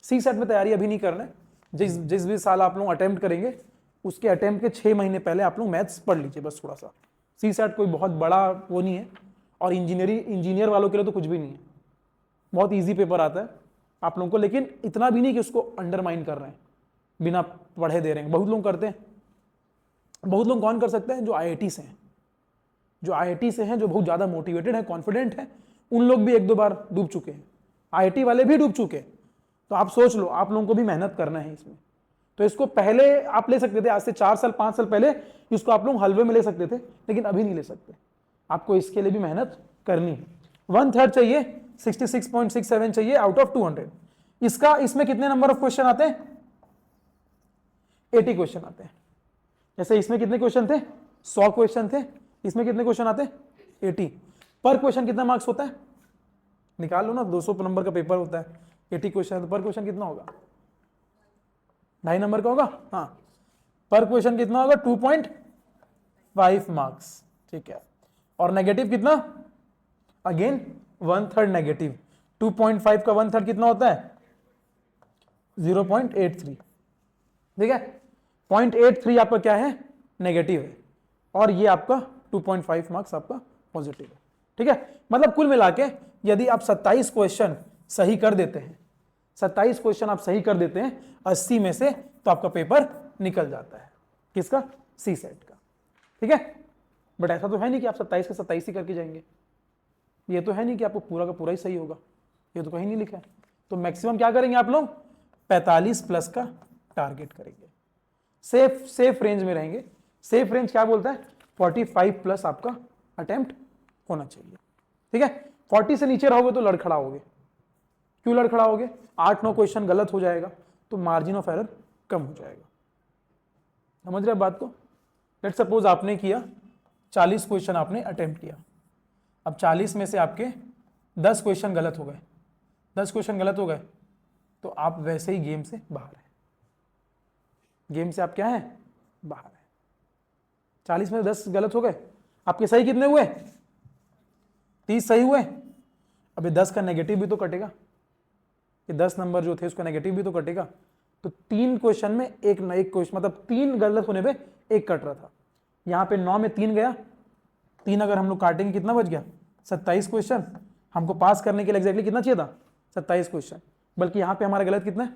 सी सेट में तैयारी अभी नहीं करना है, जिस भी साल आप लोग अटेम्प्ट करेंगे उसके अटेम्प्ट के 6 महीने पहले आप लोग मैथ्स पढ़ लीजिए बस थोड़ा सा। सी सेट कोई बहुत बड़ा वो नहीं है, और इंजीनियर वालों के लिए तो कुछ भी नहीं है, बहुत ईजी पेपर आता है आप लोगों को, लेकिन इतना भी नहीं कि उसको अंडरमाइन कर रहे हैं, बिना पढ़े दे रहे हैं। बहुत लोग करते हैं। बहुत लोग कौन कर सकते हैं? जो आईआईटी से हैं, जो आईआईटी से हैं, जो बहुत ज़्यादा मोटिवेटेड है, कॉन्फिडेंट है, उन लोग भी 1-2 बार डूब चुके हैं, आईआईटी वाले भी डूब चुके हैं। तो आप सोच लो, आप लोगों को भी मेहनत करना है इसमें। तो इसको पहले आप ले सकते थे, आज से 4 साल 5 साल पहले इसको आप लोग हलवे में ले सकते थे, लेकिन अभी नहीं ले सकते। आपको इसके लिए भी मेहनत करनी है। 1/3 चाहिए, 66.67 चाहिए आउट ऑफ 200। इसमें कितने नंबर ऑफ क्वेश्चन आते हैं? 80 क्वेश्चन आते हैं। जैसे इसमें कितने क्वेश्चन थे? 100 क्वेश्चन थे। इसमें कितने क्वेश्चन आते हैं? 80। पर क्वेश्चन कितना मार्क्स होता है? निकाल लो ना, 200 नंबर का पेपर होता है, 80 क्वेश्चन, तो पर क्वेश्चन कितना होगा? 2.5 नंबर का होगा। हाँ, पर क्वेश्चन कितना होगा? 2.5 मार्क्स। ठीक है। और नेगेटिव कितना? Again 1/3 negative. 2.5 का 1/3 कितना होता है? 0.83। ठीक है, 0.83 आपका क्या है? नेगेटिव है, और ये आपका 2.5 मार्क्स आपका पॉजिटिव है। ठीक है, मतलब कुल मिला के यदि आप 27 क्वेश्चन सही कर देते हैं, 27 क्वेश्चन आप सही कर देते हैं 80 में से, तो आपका पेपर निकल जाता है। किसका? सी सेट का। ठीक है, बट ऐसा तो है नहीं कि आप 27 के 27 ही करके जाएंगे। ये तो है नहीं कि आपको पूरा का पूरा ही सही होगा, ये तो कहीं नहीं लिखा है। तो मैक्सिमम क्या करेंगे आप लोग? 45 प्लस का टारगेट करेंगे। सेफ रेंज में रहेंगे। सेफ रेंज क्या बोलता है? 45 प्लस आपका अटेम्प्ट होना चाहिए। ठीक है, 40 से नीचे रहोगे तो लड़खड़ाओगे। क्यों लड़खड़ाओगे? 8-9 क्वेश्चन गलत हो जाएगा, तो मार्जिन ऑफ एरर कम हो जाएगा। समझ रहे बात को? लेट्स सपोज आपने किया 40 क्वेश्चन आपने अटेम्प्ट किया, अब 40 में से आपके 10 क्वेश्चन गलत हो गए, 10 क्वेश्चन गलत हो गए, तो आप वैसे ही गेम से बाहर हैं। गेम से आप क्या हैं? बाहर हैं। 40 में 10 गलत हो गए, आपके सही कितने हुए? 30 सही हुए। अभी 10 का नेगेटिव भी तो कटेगा, कि 10 नंबर जो थे उसका नेगेटिव भी तो कटेगा। तो 3 क्वेश्चन में एक क्वेश्चन, मतलब 3 गलत होने पे 1 कट रहा था। यहाँ पे 9 में 3 गया, 3 अगर हम लोग काटेंगे कितना बच गया? 27 क्वेश्चन। हमको पास करने के लिए एग्जैक्टली कितना चाहिए था? 27 क्वेश्चन, बल्कि यहाँ पे हमारा गलत कितना है?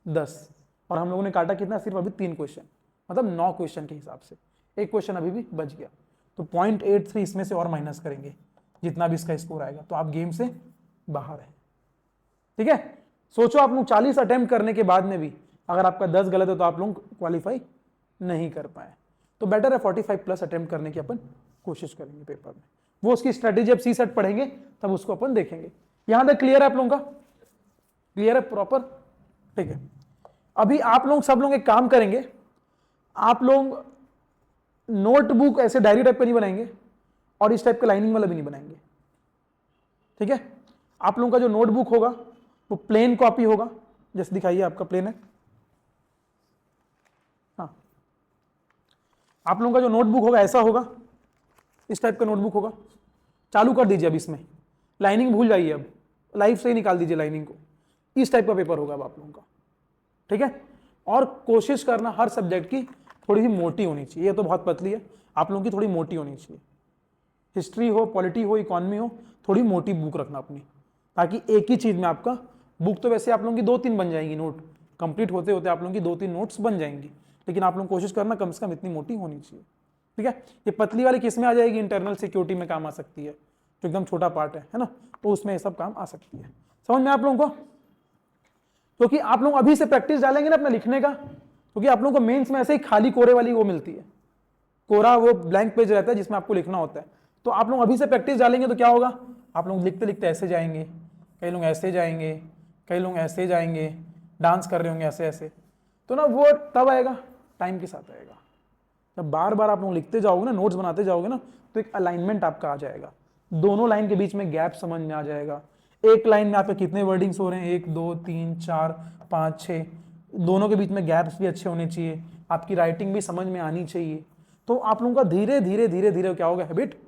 10, और हम लोगों ने काटा कितना? सिर्फ अभी 3 क्वेश्चन, मतलब 9 क्वेश्चन के हिसाब से 1 क्वेश्चन अभी भी बच गया। तो 0.83 इसमें से और माइनस करेंगे, जितना भी इसका स्कोर आएगा, तो आप गेम से बाहर है। ठीक है, सोचो आप लोग 40 अटेम्प्ट करने के बाद में भी अगर आपका 10 गलत है तो आप लोग क्वालिफाई नहीं कर पाए। तो बेटर है 45 प्लस अटेम्प्ट करने की अपन कोशिश करेंगे पेपर में। वो उसकी स्ट्रेटेजी अब सी सेट पढ़ेंगे तब उसको अपन देखेंगे। यहां तक क्लियर है आप लोगों का? क्लियर है प्रॉपर? ठीक है, अभी आप लोग सब लोग एक काम करेंगे, आप लोग नोटबुक ऐसे डायरी टाइप का नहीं बनाएंगे, और इस टाइप का लाइनिंग वाला भी नहीं बनाएंगे। ठीक है, आप लोगों का जो नोटबुक होगा वो प्लेन कॉपी होगा, जैसे दिखाइए आपका प्लेन है। हाँ, आप लोगों का जो नोटबुक होगा ऐसा होगा, इस टाइप का नोटबुक होगा। चालू कर दीजिए अब इसमें, लाइनिंग भूल जाइए, अब लाइफ से ही निकाल दीजिए लाइनिंग को। इस टाइप का पेपर होगा अब आप लोगों का। ठीक है, और कोशिश करना हर सब्जेक्ट की थोड़ी सी मोटी होनी चाहिए। ये तो बहुत पतली है, आप लोगों की थोड़ी मोटी होनी चाहिए। हिस्ट्री हो, पॉलिटी हो, इकोनॉमी हो, थोड़ी मोटी बुक रखना अपनी, ताकि एक ही चीज में आपका बुक तो वैसे आप लोगों की 2-3 बन जाएंगी, नोट कंप्लीट होते होते आप लोगों की 2-3 नोट्स बन जाएंगी, लेकिन आप लोग कोशिश करना कम से कम इतनी मोटी होनी चाहिए। ठीक है, ये पतली वाली किस में आ जाएगी? इंटरनल सिक्योरिटी में काम आ सकती है, जो एकदम छोटा पार्ट है ना, तो उसमें ये सब काम आ सकती है। समझ में आप लोगों को? क्योंकि आप लोग अभी से प्रैक्टिस डालेंगे ना अपना लिखने का, क्योंकि आप लोगों को मेंस में ऐसे ही खाली कोरे वाली वो मिलती है, कोरा वो ब्लैंक पेज रहता है जिसमें आपको लिखना होता है। तो आप लोग अभी से प्रैक्टिस डालेंगे तो क्या होगा? आप लोग लिखते लिखते ऐसे जाएंगे, कई लोग ऐसे जाएंगे, कई लोग ऐसे जाएंगे, डांस कर रहे होंगे ऐसे ऐसे, तो ना वो तब आएगा, टाइम के साथ आएगा। जब बार बार आप लोग लिखते जाओगे ना, नोट्स बनाते जाओगे ना, तो एक अलाइनमेंट आपका आ जाएगा, दोनों लाइन के बीच में गैप समझ में आ जाएगा। एक लाइन में आपके कितने वर्डिंग्स हो रहे हैं, 1 2 3 4 5 6, दोनों के बीच में गैप्स भी अच्छे होने चाहिए, आपकी राइटिंग भी समझ में आनी चाहिए। तो आप लोगों का धीरे धीरे धीरे धीरे क्या होगा? हैबिट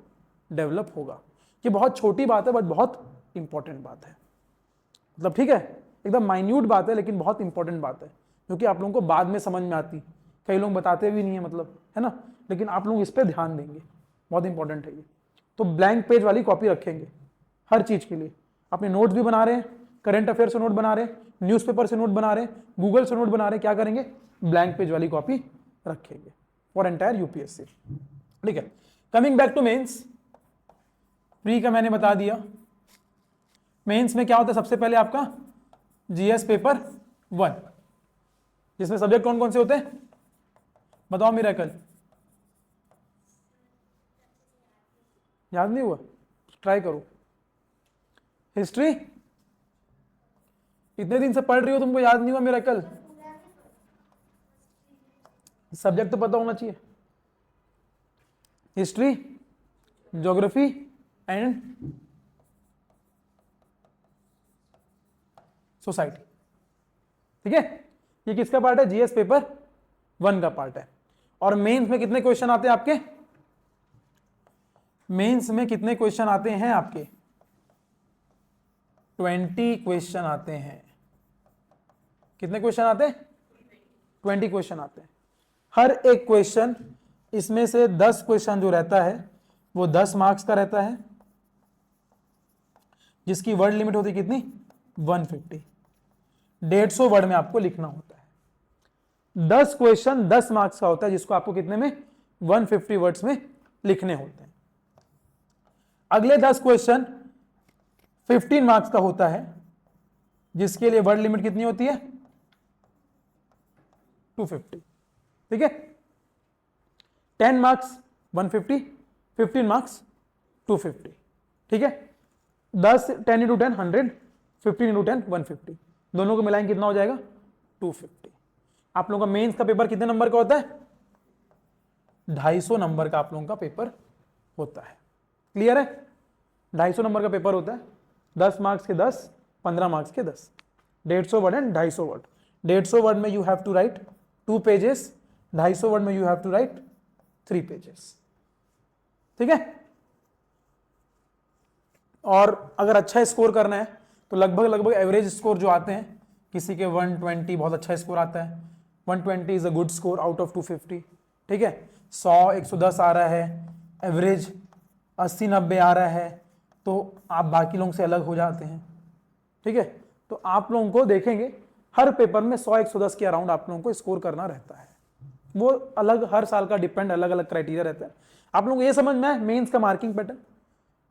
डेवलप होगा। ये बहुत छोटी बात है बट बहुत इंपॉर्टेंट बात है, मतलब ठीक है, एकदम माइन्यूट बात है लेकिन बहुत इंपॉर्टेंट बात है, जो कि आप लोगों को बाद में समझ में आती, कई लोग बताते भी नहीं है, मतलब है ना, लेकिन आप लोग इस पर ध्यान देंगे, बहुत इंपॉर्टेंट है ये। तो ब्लैंक पेज वाली कॉपी रखेंगे हर चीज के लिए। अपने नोट्स भी बना रहे हैं, करंट अफेयर से नोट बना रहे हैं, न्यूज़पेपर से नोट बना रहे हैं, गूगल से नोट बना रहे हैं, क्या करेंगे, ब्लैंक पेज वाली कॉपी रखेंगे फॉर एंटायर यूपीएससी। ठीक है, coming back to mains, pre का मैंने बता दिया। मेंस में क्या होता है, सबसे पहले आपका जीएस पेपर 1, जिसमें सब्जेक्ट कौन कौन से होते हैं, बताओ मेरा कल, याद नहीं हुआ, ट्राई करो। हिस्ट्री, इतने दिन से पढ़ रही हो, तुमको याद नहीं हुआ मेरा कल, सब्जेक्ट तो पता होना चाहिए। History, geography and society. ठीक है, ये किसका पार्ट है, जीएस पेपर 1 का पार्ट है। और मेंस में कितने क्वेश्चन आते हैं आपके, मेंस में कितने क्वेश्चन आते हैं आपके, 20 क्वेश्चन आते हैं। कितने क्वेश्चन आते हैं, 20 क्वेश्चन आते हैं। हर एक क्वेश्चन, इसमें से 10 क्वेश्चन जो रहता है वो 10 मार्क्स का रहता है, जिसकी वर्ड लिमिट होती है कितनी, 150, 150 वर्ड में आपको लिखना होता है। 10 क्वेश्चन 10 मार्क्स का होता है, जिसको आपको कितने में, 150 वर्ड्स में लिखने होते हैं। अगले 10 क्वेश्चन 15 मार्क्स का होता है, जिसके लिए वर्ड लिमिट कितनी होती है, 250। ठीक है, 10 मार्क्स 150, 15 मार्क्स 250। ठीक है, 10 इंटू 10 100, 15 इंटू 10 150, दोनों को मिलाएंगे कितना हो जाएगा, 250। आप लोगों का मेंस का पेपर कितने नंबर का होता है, 250 नंबर का आप लोगों का पेपर होता है। क्लियर है, 250 नंबर का पेपर होता है, 10 मार्क्स के 10, 15 मार्क्स के 10, 150 वर्ड एंड 250 वर्ड। 150 वर्ड में you have to write 2 pages, 250 word में you have to write 3 pages. ठीक है, और अगर अच्छा स्कोर करना है तो लगभग एवरेज स्कोर जो आते हैं, किसी के 120 बहुत अच्छा स्कोर आता है, 120 is a good score out of 250। ठीक है, 100 110 आ रहा है एवरेज, 80 90 आ रहा है, तो आप बाकी लोगों से अलग हो जाते हैं। ठीक है, तो आप लोगों को देखेंगे हर पेपर में 100 110 के अराउंड आप लोगों को स्कोर करना रहता है, वो अलग हर साल का डिपेंड, अलग अलग क्राइटेरिया रहता है। आप लोगों को ये समझना है मेंस का marking pattern,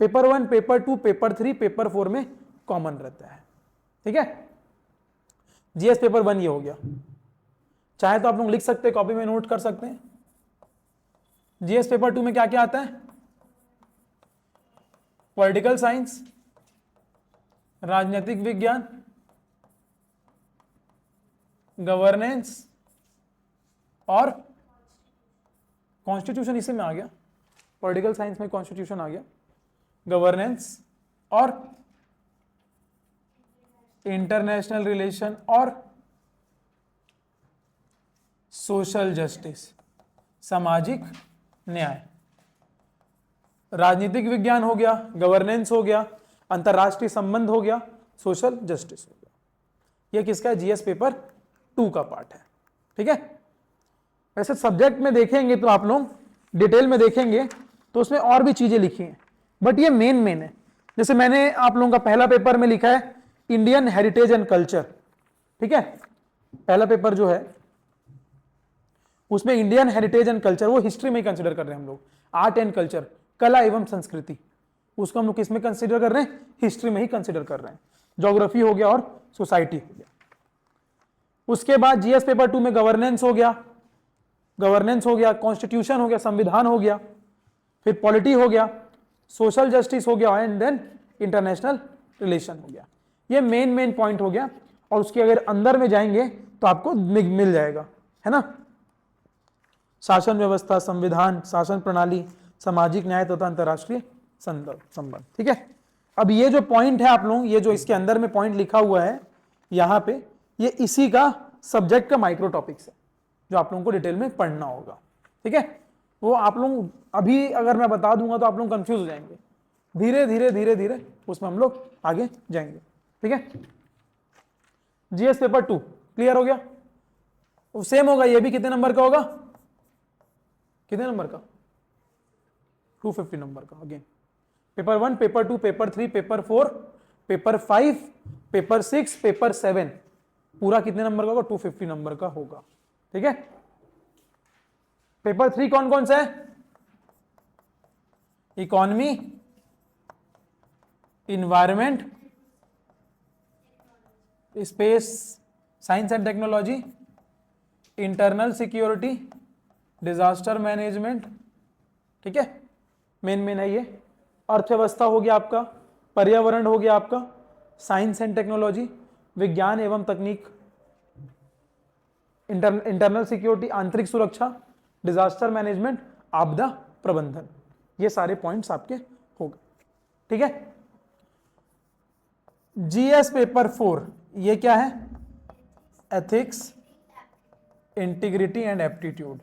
paper 1, paper 2, paper 3, paper 4 में कॉमन रहता है। ठीक है, जीएस पेपर 1 ये हो गया। चाहे तो आप लोग लिख सकते हैं, कॉपी में नोट कर सकते हैं। जीएस पेपर 2 में क्या क्या आता है, पॉलिटिकल साइंस, राजनीतिक विज्ञान, गवर्नेंस और कॉन्स्टिट्यूशन, इसी में आ गया, पॉलिटिकल साइंस में कॉन्स्टिट्यूशन आ गया, गवर्नेंस और इंटरनेशनल रिलेशन और सोशल जस्टिस, सामाजिक न्याय। राजनीतिक विज्ञान हो गया, गवर्नेंस हो गया, अंतरराष्ट्रीय संबंध हो गया, सोशल जस्टिस हो गया। यह किसका है, जीएस पेपर 2 का पार्ट है। ठीक है, वैसे सब्जेक्ट में देखेंगे तो आप लोग डिटेल में देखेंगे तो उसमें और भी चीजें लिखी हैं, बट ये मेन है। जैसे मैंने आप लोगों का पहला पेपर में लिखा है इंडियन हेरिटेज एंड कल्चर। ठीक है, पहला पेपर जो है उसमें इंडियन हेरिटेज एंड कल्चर, वो हिस्ट्री में ही कंसिडर कर रहे हैं हम लोग, आर्ट एंड कल्चर, कला एवं संस्कृति, उसको हम लोग किस में कंसिडर कर रहे हैं, हिस्ट्री में ही कंसिडर कर रहे हैं। ज्योग्राफी हो गया और सोसाइटी हो गया। उसके बाद जीएस पेपर 2 में गवर्नेंस हो गया, कॉन्स्टिट्यूशन हो गया, संविधान हो गया, फिर पॉलिटी हो गया, सोशल जस्टिस हो गया एंड देन इंटरनेशनल रिलेशन हो गया। ये मेन पॉइंट हो गया। और उसके अगर अंदर में जाएंगे तो आपको मिल जाएगा, है ना, शासन व्यवस्था, संविधान, शासन प्रणाली, सामाजिक न्याय तथा अंतरराष्ट्रीय संबंध। ठीक है, अब ये जो पॉइंट है आप लोग, ये जो इसके अंदर में पॉइंट लिखा हुआ है यहाँ पे, ये इसी का सब्जेक्ट का माइक्रो टॉपिक्स है जो आप लोगों को डिटेल में पढ़ना होगा। ठीक है, वो आप लोग अभी अगर मैं बता दूंगा तो आप लोग कंफ्यूज हो जाएंगे, धीरे धीरे धीरे धीरे उसमें हम लोग आगे जाएंगे। ठीक है, जीएस पेपर 2 क्लियर हो गया। सेम होगा, ये भी कितने नंबर का होगा, कितने नंबर का, 250 नंबर का। Again paper 1, paper 2, paper 3, paper 4, paper 5, paper 6, paper 7, पूरा कितने नंबर का होगा, 250 नंबर का होगा। ठीक है, पेपर 3 कौन कौन सा है, economy, environment, space science and technology, internal security, disaster management. ठीक है, मेन है ये। अर्थव्यवस्था हो गया आपका, पर्यावरण हो गया आपका, साइंस एंड टेक्नोलॉजी, विज्ञान एवं तकनीक, इंटरनल सिक्योरिटी आंतरिक सुरक्षा, डिजास्टर मैनेजमेंट आपदा प्रबंधन, ये सारे पॉइंट्स आपके हो गए। ठीक है, जीएस पेपर 4 ये क्या है, एथिक्स, इंटीग्रिटी एंड एप्टीट्यूड।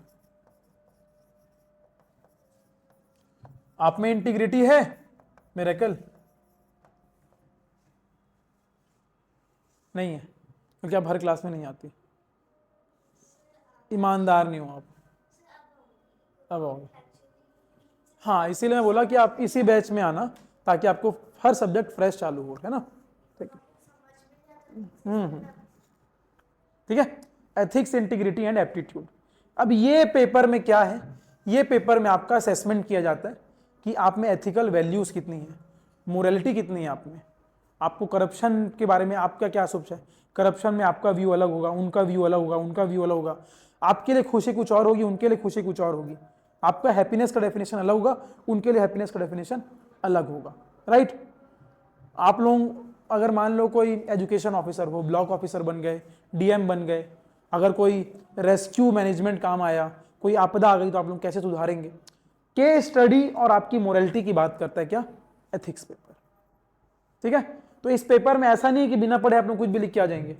आप में इंटीग्रिटी है मिरेकल, नहीं है क्योंकि आप हर क्लास में नहीं आती, ईमानदार नहीं हो आप, अब आओगे। हाँ, इसीलिए मैं बोला कि आप इसी बैच में आना ताकि आपको हर सब्जेक्ट फ्रेश चालू हो, है ना। ठीक है, ठीक है, एथिक्स, इंटीग्रिटी एंड एप्टीट्यूड। अब ये पेपर में क्या है, ये पेपर में आपका असेसमेंट किया जाता है कि आप में एथिकल वैल्यूज कितनी है, मोरालिटी कितनी है आप में, आपको करप्शन के बारे में आपका क्या सोच है, करप्शन में आपका व्यू अलग होगा, उनका व्यू अलग होगा, उनका व्यू अलग होगा, आपके लिए खुशी कुछ और होगी, उनके लिए खुशी कुछ और होगी, आपका हैप्पीनेस का डेफिनेशन अलग होगा, उनके लिए हैप्पीनेस का डेफिनेशन अलग होगा। राइट, आप लोग अगर मान लो कोई एजुकेशन ऑफिसर हो, ब्लॉक ऑफिसर बन गए, डीएम बन गए, अगर कोई रेस्क्यू मैनेजमेंट काम आया, कोई आपदा आ गई, तो आप लोग कैसे सुधारेंगे। केस स्टडी और आपकी मोरालिटी की बात करता है क्या, एथिक्स पेपर। ठीक है, तो इस पेपर में ऐसा नहीं है कि बिना पढ़े आप लोग कुछ भी लिख के आ जाएंगे,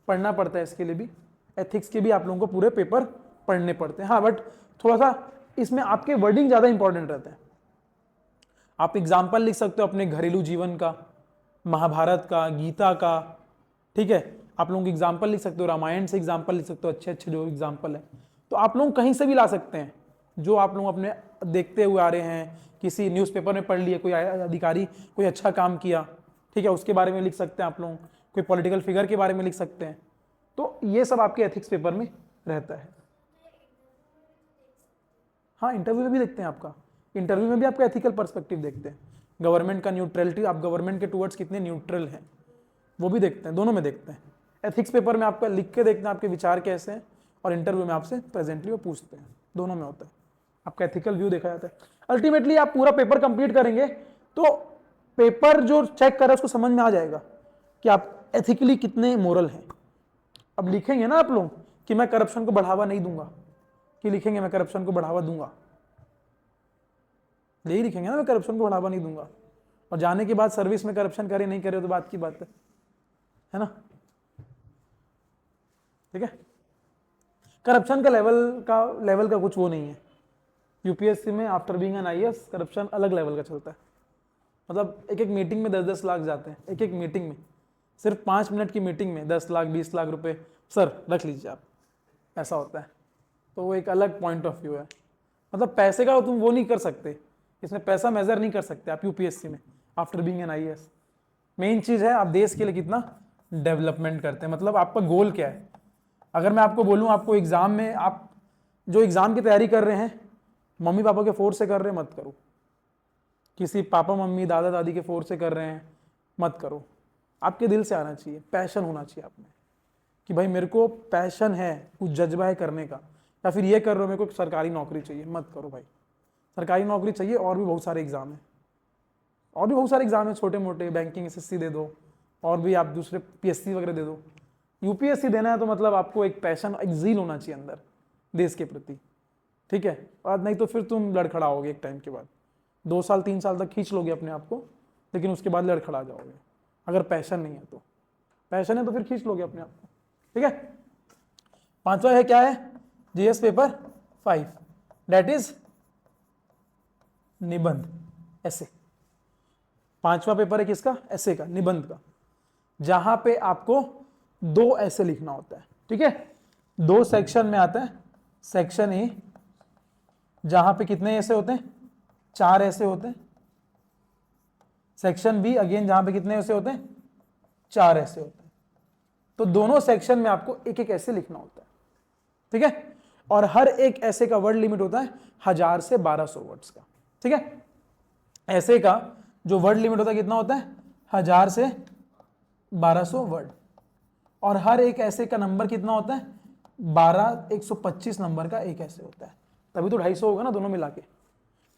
पढ़ना पड़ता है इसके लिए भी, एथिक्स के भी आप लोगों को पूरे पेपर पढ़ने पड़ते हैं। हाँ, बट थोड़ा सा इसमें आपके वर्डिंग ज्यादा इंपॉर्टेंट रहता है। आप एग्जाम्पल लिख सकते हो अपने घरेलू जीवन का, महाभारत का, गीता का। ठीक है, आप लोग एग्जाम्पल लिख सकते हो, रामायण से एग्जाम्पल लिख सकते हो, अच्छे अच्छे जो एग्जाम्पल है, तो आप लोग कहीं से भी ला सकते हैं, जो आप लोग अपने देखते हुए आ रहे हैं, किसी न्यूज़पेपर में पढ़ लिए, कोई अधिकारी कोई अच्छा काम किया, ठीक है, उसके बारे में लिख सकते हैं आप लोग, कोई पॉलिटिकल फिगर के बारे में लिख सकते हैं, तो ये सब आपके एथिक्स पेपर में रहता है। हाँ, इंटरव्यू में भी देखते हैं आपका, इंटरव्यू में भी आपका एथिकल पर्सपेक्टिव देखते हैं, गवर्नमेंट का न्यूट्रलिटी, आप गवर्नमेंट के टुवर्ड्स कितने न्यूट्रल हैं वो भी देखते हैं, दोनों में देखते हैं। एथिक्स पेपर में आपका लिख के देखते हैं आपके विचार कैसे हैं, और इंटरव्यू में आपसे प्रेजेंटली वो पूछते हैं, दोनों में होता है, आपका एथिकल व्यू देखा जाता है। अल्टीमेटली आप पूरा पेपर कंप्लीट करेंगे तो पेपर जो चेक कर रहा है उसको समझ में आ जाएगा कि आप एथिकली कितने मोरल हैं। अब लिखेंगे ना आप लोग कि मैं करप्शन को बढ़ावा नहीं दूंगा, कि लिखेंगे मैं करप्शन को बढ़ावा दूंगा, यही लिखेंगे ना, मैं करप्शन को बढ़ावा नहीं दूंगा, और जाने के बाद सर्विस में करप्शन करे नहीं करे तो बात की बात है ना। ठीक है, करप्शन का लेवल का कुछ वो नहीं है, यूपीएससी में after being an IAS corruption अलग लेवल का चलता है, मतलब एक एक मीटिंग में 10-10 लाख जाते हैं, एक एक मीटिंग में, सिर्फ 5 मिनट की मीटिंग में 10 लाख 20 लाख रुपए सर रख लीजिए आप, ऐसा होता है। तो वो एक अलग पॉइंट ऑफ व्यू है, मतलब पैसे का तुम वो नहीं कर सकते, इसमें पैसा मेजर नहीं कर सकते आप यूपीएससी में after being an IAS. Main चीज है आप देश के लिए कितना डेवलपमेंट करते हैं, मतलब आपका गोल क्या है। अगर मैं आपको बोलूं आपको एग्जाम में, आप जो एग्जाम की तैयारी कर रहे हैं मम्मी पापा के फोर्स से कर रहे हैं, मत करो, किसी पापा मम्मी दादा दादी के फोर्स से कर रहे हैं, मत करो, आपके दिल से आना चाहिए, पैशन होना चाहिए आप में कि भाई मेरे को पैशन है, कुछ जज्बा है करने का, या फिर ये कर रहे हो मेरे को सरकारी नौकरी चाहिए, मत करो भाई, सरकारी नौकरी चाहिए, और भी बहुत सारे एग्जाम है, और भी बहुत सारे एग्जाम है छोटे मोटे, बैंकिंग एसएससी दे दो, और भी आप दूसरे पीएससी वगैरह दे दो। यूपीएससी देना है तो मतलब आपको एक पैशन, एक जील होना चाहिए अंदर देश के प्रति, ठीक है, और नहीं तो फिर तुम लड़खड़ाओगे एक टाइम के बाद, 2 साल 3 साल तक खींच लोगे अपने आप को, लेकिन उसके बाद लड़खड़ा जाओगे। अगर पैशन नहीं है तो, पैशन है तो फिर खींच लोगे अपने आप को। ठीक है, 5वां है क्या है, जीएस पेपर 5, दैट इज निबंध, ऐसे 5वां पेपर है किसका? ऐसे का, निबंध का, जहां पे आपको 2 ऐसे लिखना होता है। ठीक है, 2 सेक्शन में आता है। सेक्शन ए जहां पे कितने ऐसे होते हैं? 4 ऐसे होते हैं। सेक्शन बी अगेन जहां पे कितने ऐसे होते हैं? 4 ऐसे होते हैं। तो दोनों सेक्शन में आपको एक एक ऐसे लिखना होता है। ठीक है, और हर एक ऐसे का वर्ड लिमिट होता है 1000 से 1200 वर्ड्स का। ठीक है, ऐसे का जो वर्ड लिमिट होता है कितना होता है? 1000 से 1200 वर्ड। और हर एक ऐसे का नंबर कितना होता है? 125 नंबर का एक ऐसे होता है, तभी तो 250 होगा ना दोनों मिला के।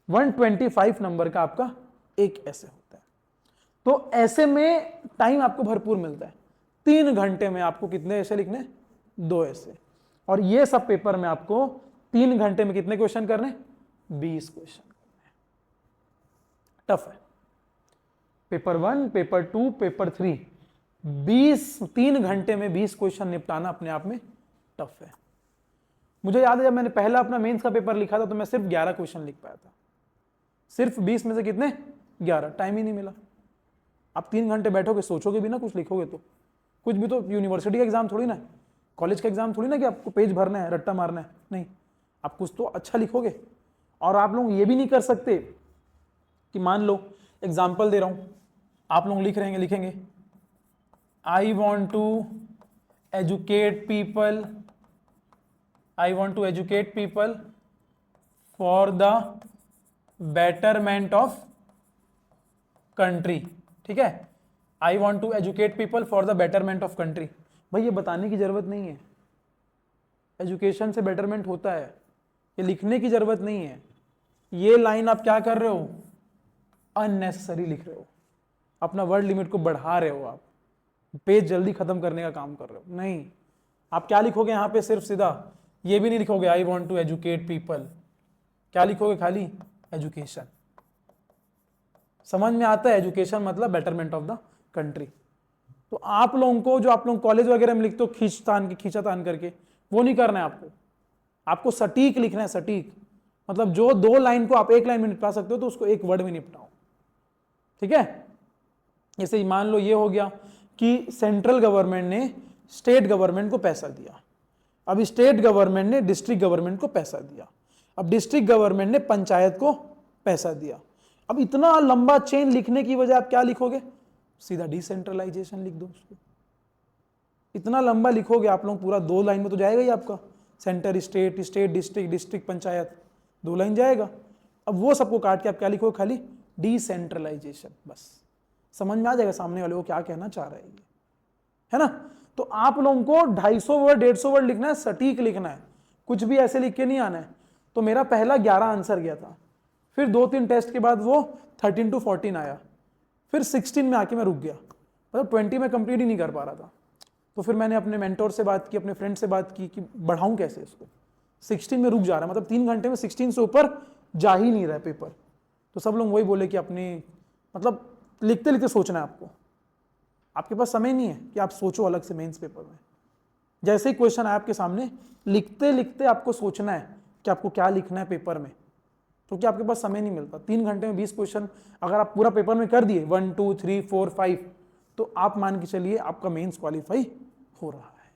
125 नंबर का आपका एक ऐसे होता है। तो ऐसे में टाइम आपको भरपूर मिलता है। 3 घंटे में आपको कितने ऐसे लिखने? 2 ऐसे। और ये सब पेपर में आपको 3 घंटे में कितने क्वेश्चन करने? 20 क्वेश्चन करने। टफ है। पेपर 1, पेपर 2, पेपर 3, 3 घंटे में 20 क्वेश्चन निपटाना अपने आप में टफ है। मुझे याद है जब मैंने पहला अपना मेंस का पेपर लिखा था तो मैं सिर्फ 11 क्वेश्चन लिख पाया था। सिर्फ 20 में से कितने? 11। टाइम ही नहीं मिला। आप 3 घंटे बैठोगे, सोचोगे भी ना, कुछ लिखोगे तो कुछ भी। तो यूनिवर्सिटी का एग्जाम थोड़ी ना है, कॉलेज का एग्जाम थोड़ी ना कि आपको पेज भरना है, रट्टा मारना है। नहीं, आप कुछ तो अच्छा लिखोगे। और आप लोग ये भी नहीं कर सकते कि मान लो एग्जाम्पल दे रहा हूं, आप लोग लिखेंगे I want to educate people for the betterment of country. ठीक है, I want to educate people for the betterment of country. भाई ये बताने की जरूरत नहीं है, एजुकेशन से बेटरमेंट होता है, ये लिखने की जरूरत नहीं है। ये लाइन आप क्या कर रहे हो? अननेसेसरी लिख रहे हो, अपना वर्ड लिमिट को बढ़ा रहे हो, आप पेज जल्दी खत्म करने का काम कर रहे हो। नहीं, आप क्या लिखोगे यहां पे? सिर्फ सीधा ये भी नहीं लिखोगे I want to educate people, क्या लिखोगे? खाली एजुकेशन। समझ में आता है? एजुकेशन मतलब बेटरमेंट ऑफ द कंट्री। तो आप लोगों को जो आप लोग कॉलेज वगैरह में लिखते हो खींचा तान करके, वो नहीं करना है आपको। आपको सटीक लिखना है, सटीक। मतलब जो 2 लाइन को आप 1 लाइन में निपटा सकते हो तो उसको 1 वर्ड में निपटाओ। ठीक है, जैसे मान लो ये हो गया कि सेंट्रल गवर्नमेंट ने स्टेट गवर्नमेंट को पैसा दिया, अब स्टेट गवर्नमेंट ने डिस्ट्रिक्ट गवर्नमेंट को पैसा दिया, अब डिस्ट्रिक्ट गवर्नमेंट ने पंचायत को पैसा दिया। अब इतना लंबा चेन लिखने की वजह आप क्या लिखोगे? सीधा डिसेंट्रलाइजेशन लिख दो उसको। इतना लंबा लिखोगे आप लोग, पूरा 2 लाइन में तो जाएगा ही आपका। Centre state, state district, district panchayat, 2 line जाएगा। अब वो सबको काट के आप क्या लिखोगे? खाली डिसेंट्रलाइजेशन। बस समझ में आ जाएगा सामने वाले को क्या कहना चाह रहे हैं, है ना? तो आप लोगों को 250 वर्ड 150 वर्ड लिखना है, सटीक लिखना है, कुछ भी ऐसे लिख के नहीं आना है। तो मेरा पहला 11 आंसर गया था, फिर 2-3 टेस्ट के बाद वो 13 to 14 आया, फिर 16 में आके मैं रुक गया, मतलब 20 में कंप्लीट ही नहीं कर पा रहा था। तो फिर मैंने अपने मेंटोर से बात की, अपने फ्रेंड से बात की कि बढ़ाऊं कैसे इसको। 16 में रुक जा रहा है, मतलब 3 घंटे में 16 से ऊपर जा ही नहीं रहा है पेपर। तो सब लोग वही बोले कि अपनी मतलब लिखते लिखते सोचना है आपको, आपके पास समय नहीं है कि आप सोचो अलग से मेंस पेपर में। जैसे ही क्वेश्चन आया आपके सामने, लिखते लिखते आपको सोचना है कि आपको क्या लिखना है पेपर में, क्योंकि आपके पास समय नहीं मिलता। 3 घंटे में 20 क्वेश्चन अगर आप पूरा पेपर में कर दिए 1 2 3 4 5, तो आप मान के चलिए आपका मेंस क्वालिफाई हो रहा है।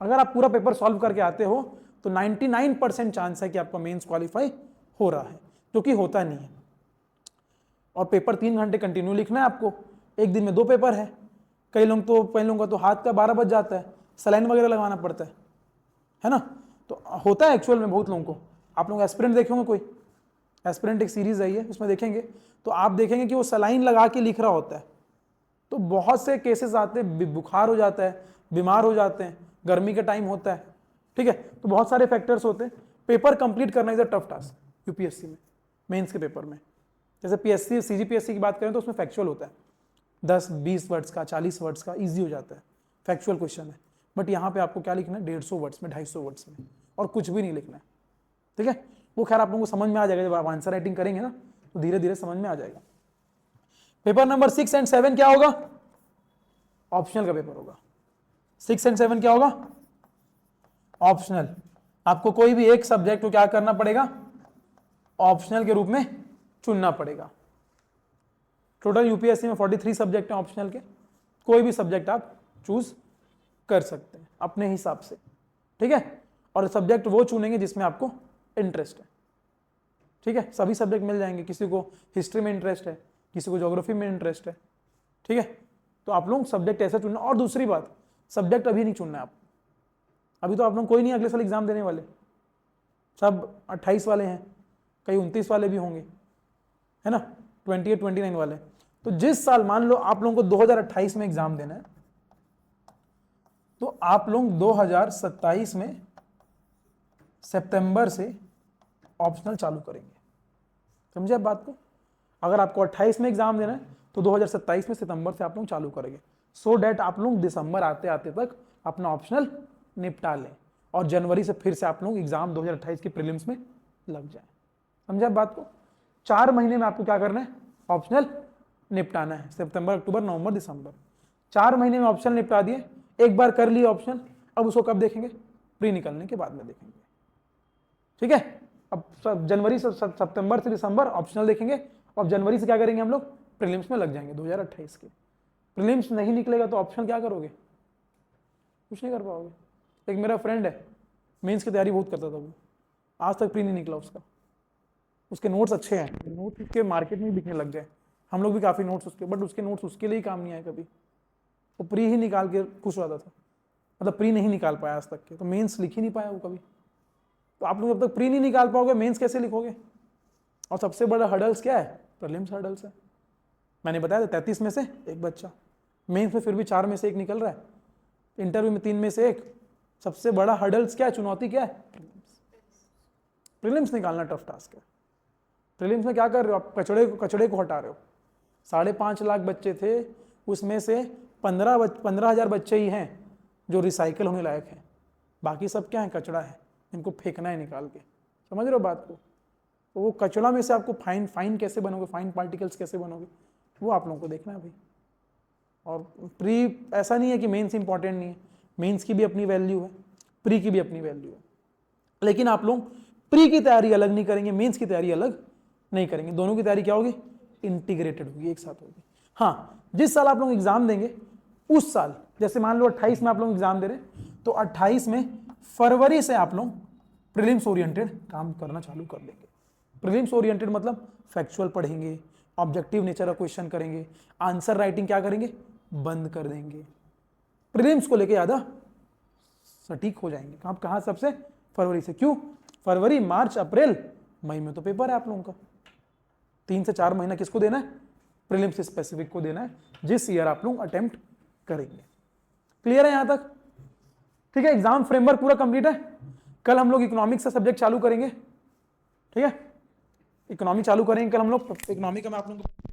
अगर आप पूरा पेपर सॉल्व करके आते हो तो 99% चांस है कि आपका मेंस क्वालिफाई हो रहा है, जो कि होता नहीं है। और पेपर 3 घंटे कंटिन्यू लिखना है आपको, एक दिन में 2 पेपर है। कई लोगों का तो हाथ का 12 बज जाता है, सलाइन वगैरह लगवाना पड़ता है ना? तो होता है एक्चुअल में बहुत लोगों को। आप लोग एस्पिरेंट देखे होंगे, कोई एस्पिरेंट एक सीरीज आई है उसमें देखेंगे तो आप देखेंगे कि वो सलाइन लगा के लिख रहा होता है। तो बहुत से केसेस आते हैं, बुखार हो जाता है, बीमार हो जाते हैं, गर्मी का टाइम होता है, ठीक है? तो बहुत सारे फैक्टर्स होते हैं। पेपर कंप्लीट करना is a tough task UPSC में, मेंस के पेपर में। जैसे पीएससी सीजीपीएससी की बात करें तो उसमें फैक्चुअल होता है, 10-20 वर्ड्स का, 40 वर्ड्स का, ईजी हो जाता है, फैक्चुअल क्वेश्चन है। बट यहाँ पे आपको क्या लिखना है? 150 वर्ड्स में, 250 वर्ड्स में, और कुछ भी नहीं लिखना है, ठीक है? वो खैर आप लोगों को समझ में आ जाएगा, जब आप आंसर राइटिंग करेंगे ना तो धीरे धीरे समझ में आ जाएगा। पेपर नंबर 6 और 7 क्या होगा? ऑप्शनल का पेपर होगा। 6 और 7 क्या होगा? ऑप्शनल। आपको कोई भी एक सब्जेक्ट को क्या करना पड़ेगा? ऑप्शनल के रूप में चुनना पड़ेगा। टोटल यूपीएससी में 43 सब्जेक्ट हैं ऑप्शनल के, कोई भी सब्जेक्ट आप चूज कर सकते हैं अपने हिसाब से, ठीक है। और सब्जेक्ट वो चुनेंगे जिसमें आपको इंटरेस्ट है, ठीक है। सभी सब्जेक्ट मिल जाएंगे, किसी को हिस्ट्री में इंटरेस्ट है, किसी को ज्योग्राफी में इंटरेस्ट है, ठीक है। तो आप लोग सब्जेक्ट ऐसा चुनना। और दूसरी बात, सब्जेक्ट अभी नहीं चुनना है आप, अभी तो आप लोग कोई नहीं अगले साल एग्जाम देने वाले, सब 28 वाले हैं, कई 29 वाले भी होंगे, है ना, 28 29 वाले। तो जिस साल मान लो आप लोगों को 2028 में एग्जाम देना है, तो आप लोग 2027 में सितंबर से ऑप्शनल चालू करेंगे, समझे आप बात को। अगर आपको 28 में एग्जाम देना है तो 2027 में सितंबर से आप लोग चालू करेंगे, सो डैट आप लोग दिसंबर आते आते तक अपना ऑप्शनल निपटा लें और जनवरी से फिर से आप लोग एग्जाम 2028 की प्रीलिम्स में लग जाए, समझे आप बात को। 4 महीने में आपको क्या करना है, ऑप्शनल निपटाना है, सितंबर अक्टूबर नवंबर दिसंबर, 4 महीने में ऑप्शनल निपटा दिए, एक बार कर लिए ऑप्शनल, अब उसको कब देखेंगे, प्री निकलने के बाद में देखेंगे, ठीक है। अब जनवरी से सितंबर से दिसंबर ऑप्शनल देखेंगे, और जनवरी से क्या करेंगे हम लोग, प्रीलिम्स में लग जाएंगे 2028 के। प्रीलिम्स नहीं निकलेगा तो ऑप्शनल क्या करोगे, कुछ नहीं कर पाओगे। एक मेरा फ्रेंड है, मेंस की तैयारी बहुत करता था वो, आज तक प्री नहीं निकला उसका, उसके नोट्स अच्छे हैं, नोट्स उसके मार्केट में बिकने लग गए, हम लोग भी काफ़ी नोट्स उसके, बट उसके नोट्स उसके लिए काम नहीं आए कभी, वो प्री ही निकाल के खुश होता था, मतलब प्री नहीं निकाल पाया आज तक के, तो मेंस लिख ही नहीं पाया वो कभी। तो आप लोग जब तक प्री नहीं निकाल पाओगे मेंस कैसे लिखोगे। और सबसे बड़ा हर्डल्स क्या है, प्रीलिम्स हर्डल्स है। मैंने बताया था 33 में से एक बच्चा, मेंस में फिर भी 4 में से 1 निकल रहा है, इंटरव्यू में 3 में से 1। सबसे बड़ा हर्डल्स क्या है, चुनौती क्या है, प्रीलिम्स निकालना टफ टास्क है। प्रीलिम्स में क्या कर रहे हो आप, कचड़े को हटा रहे हो। 5.5 लाख बच्चे थे, उसमें से 15,000 बच्चे ही हैं जो रिसाइकल होने लायक हैं, बाकी सब क्या है, कचड़ा है, इनको फेंकना है निकाल के, समझ रहे हो बात को। तो वो कचड़ा में से आपको फाइन कैसे बनोगे, फाइन पार्टिकल्स कैसे बनोगे, वो आप लोगों को देखना है भाई। और प्री ऐसा नहीं है कि मेंस इंपॉर्टेंट नहीं है, मेंस की भी अपनी वैल्यू है, प्री की भी अपनी वैल्यू है, लेकिन आप लोग प्री की तैयारी अलग नहीं करेंगे, मेंस की तैयारी अलग नहीं करेंगे, दोनों की तैयारी क्या होगी, इंटीग्रेटेड होगी, एक साथ होगी। हाँ, जिस साल आप लोग एग्जाम देंगे उस साल, जैसे मान लो 28 में आप लोग एग्जाम दे रहे हैं, तो 28 में फरवरी से आप लोग प्रीलिम्स ओरिएंटेड काम करना चालू कर देंगे। प्रीलिम्स ओरिएंटेड मतलब फैक्चुअल पढ़ेंगे, ऑब्जेक्टिव नेचर का क्वेश्चन करेंगे, आंसर राइटिंग क्या करेंगे, बंद कर देंगे। प्रीलिम्स को लेके ज़्यादा सटीक हो जाएंगे। आप कहाँ सबसे, फरवरी से। क्यों, फरवरी मार्च अप्रैल मई में तो पेपर है आप लोगों का, 3 से 4 महीना किसको देना है, प्रीलिम्स स्पेसिफिक को देना है, जिस ईयर आप लोग अटेम्प्ट करेंगे। क्लियर है यहाँ तक, ठीक है। एग्जाम फ्रेमवर्क पूरा कंप्लीट है। कल हम लोग इकोनॉमिक्स का सब्जेक्ट चालू करेंगे, ठीक है, इकोनॉमी चालू करेंगे कल हम लोग। इकोनॉमी का मैं आप लोगों को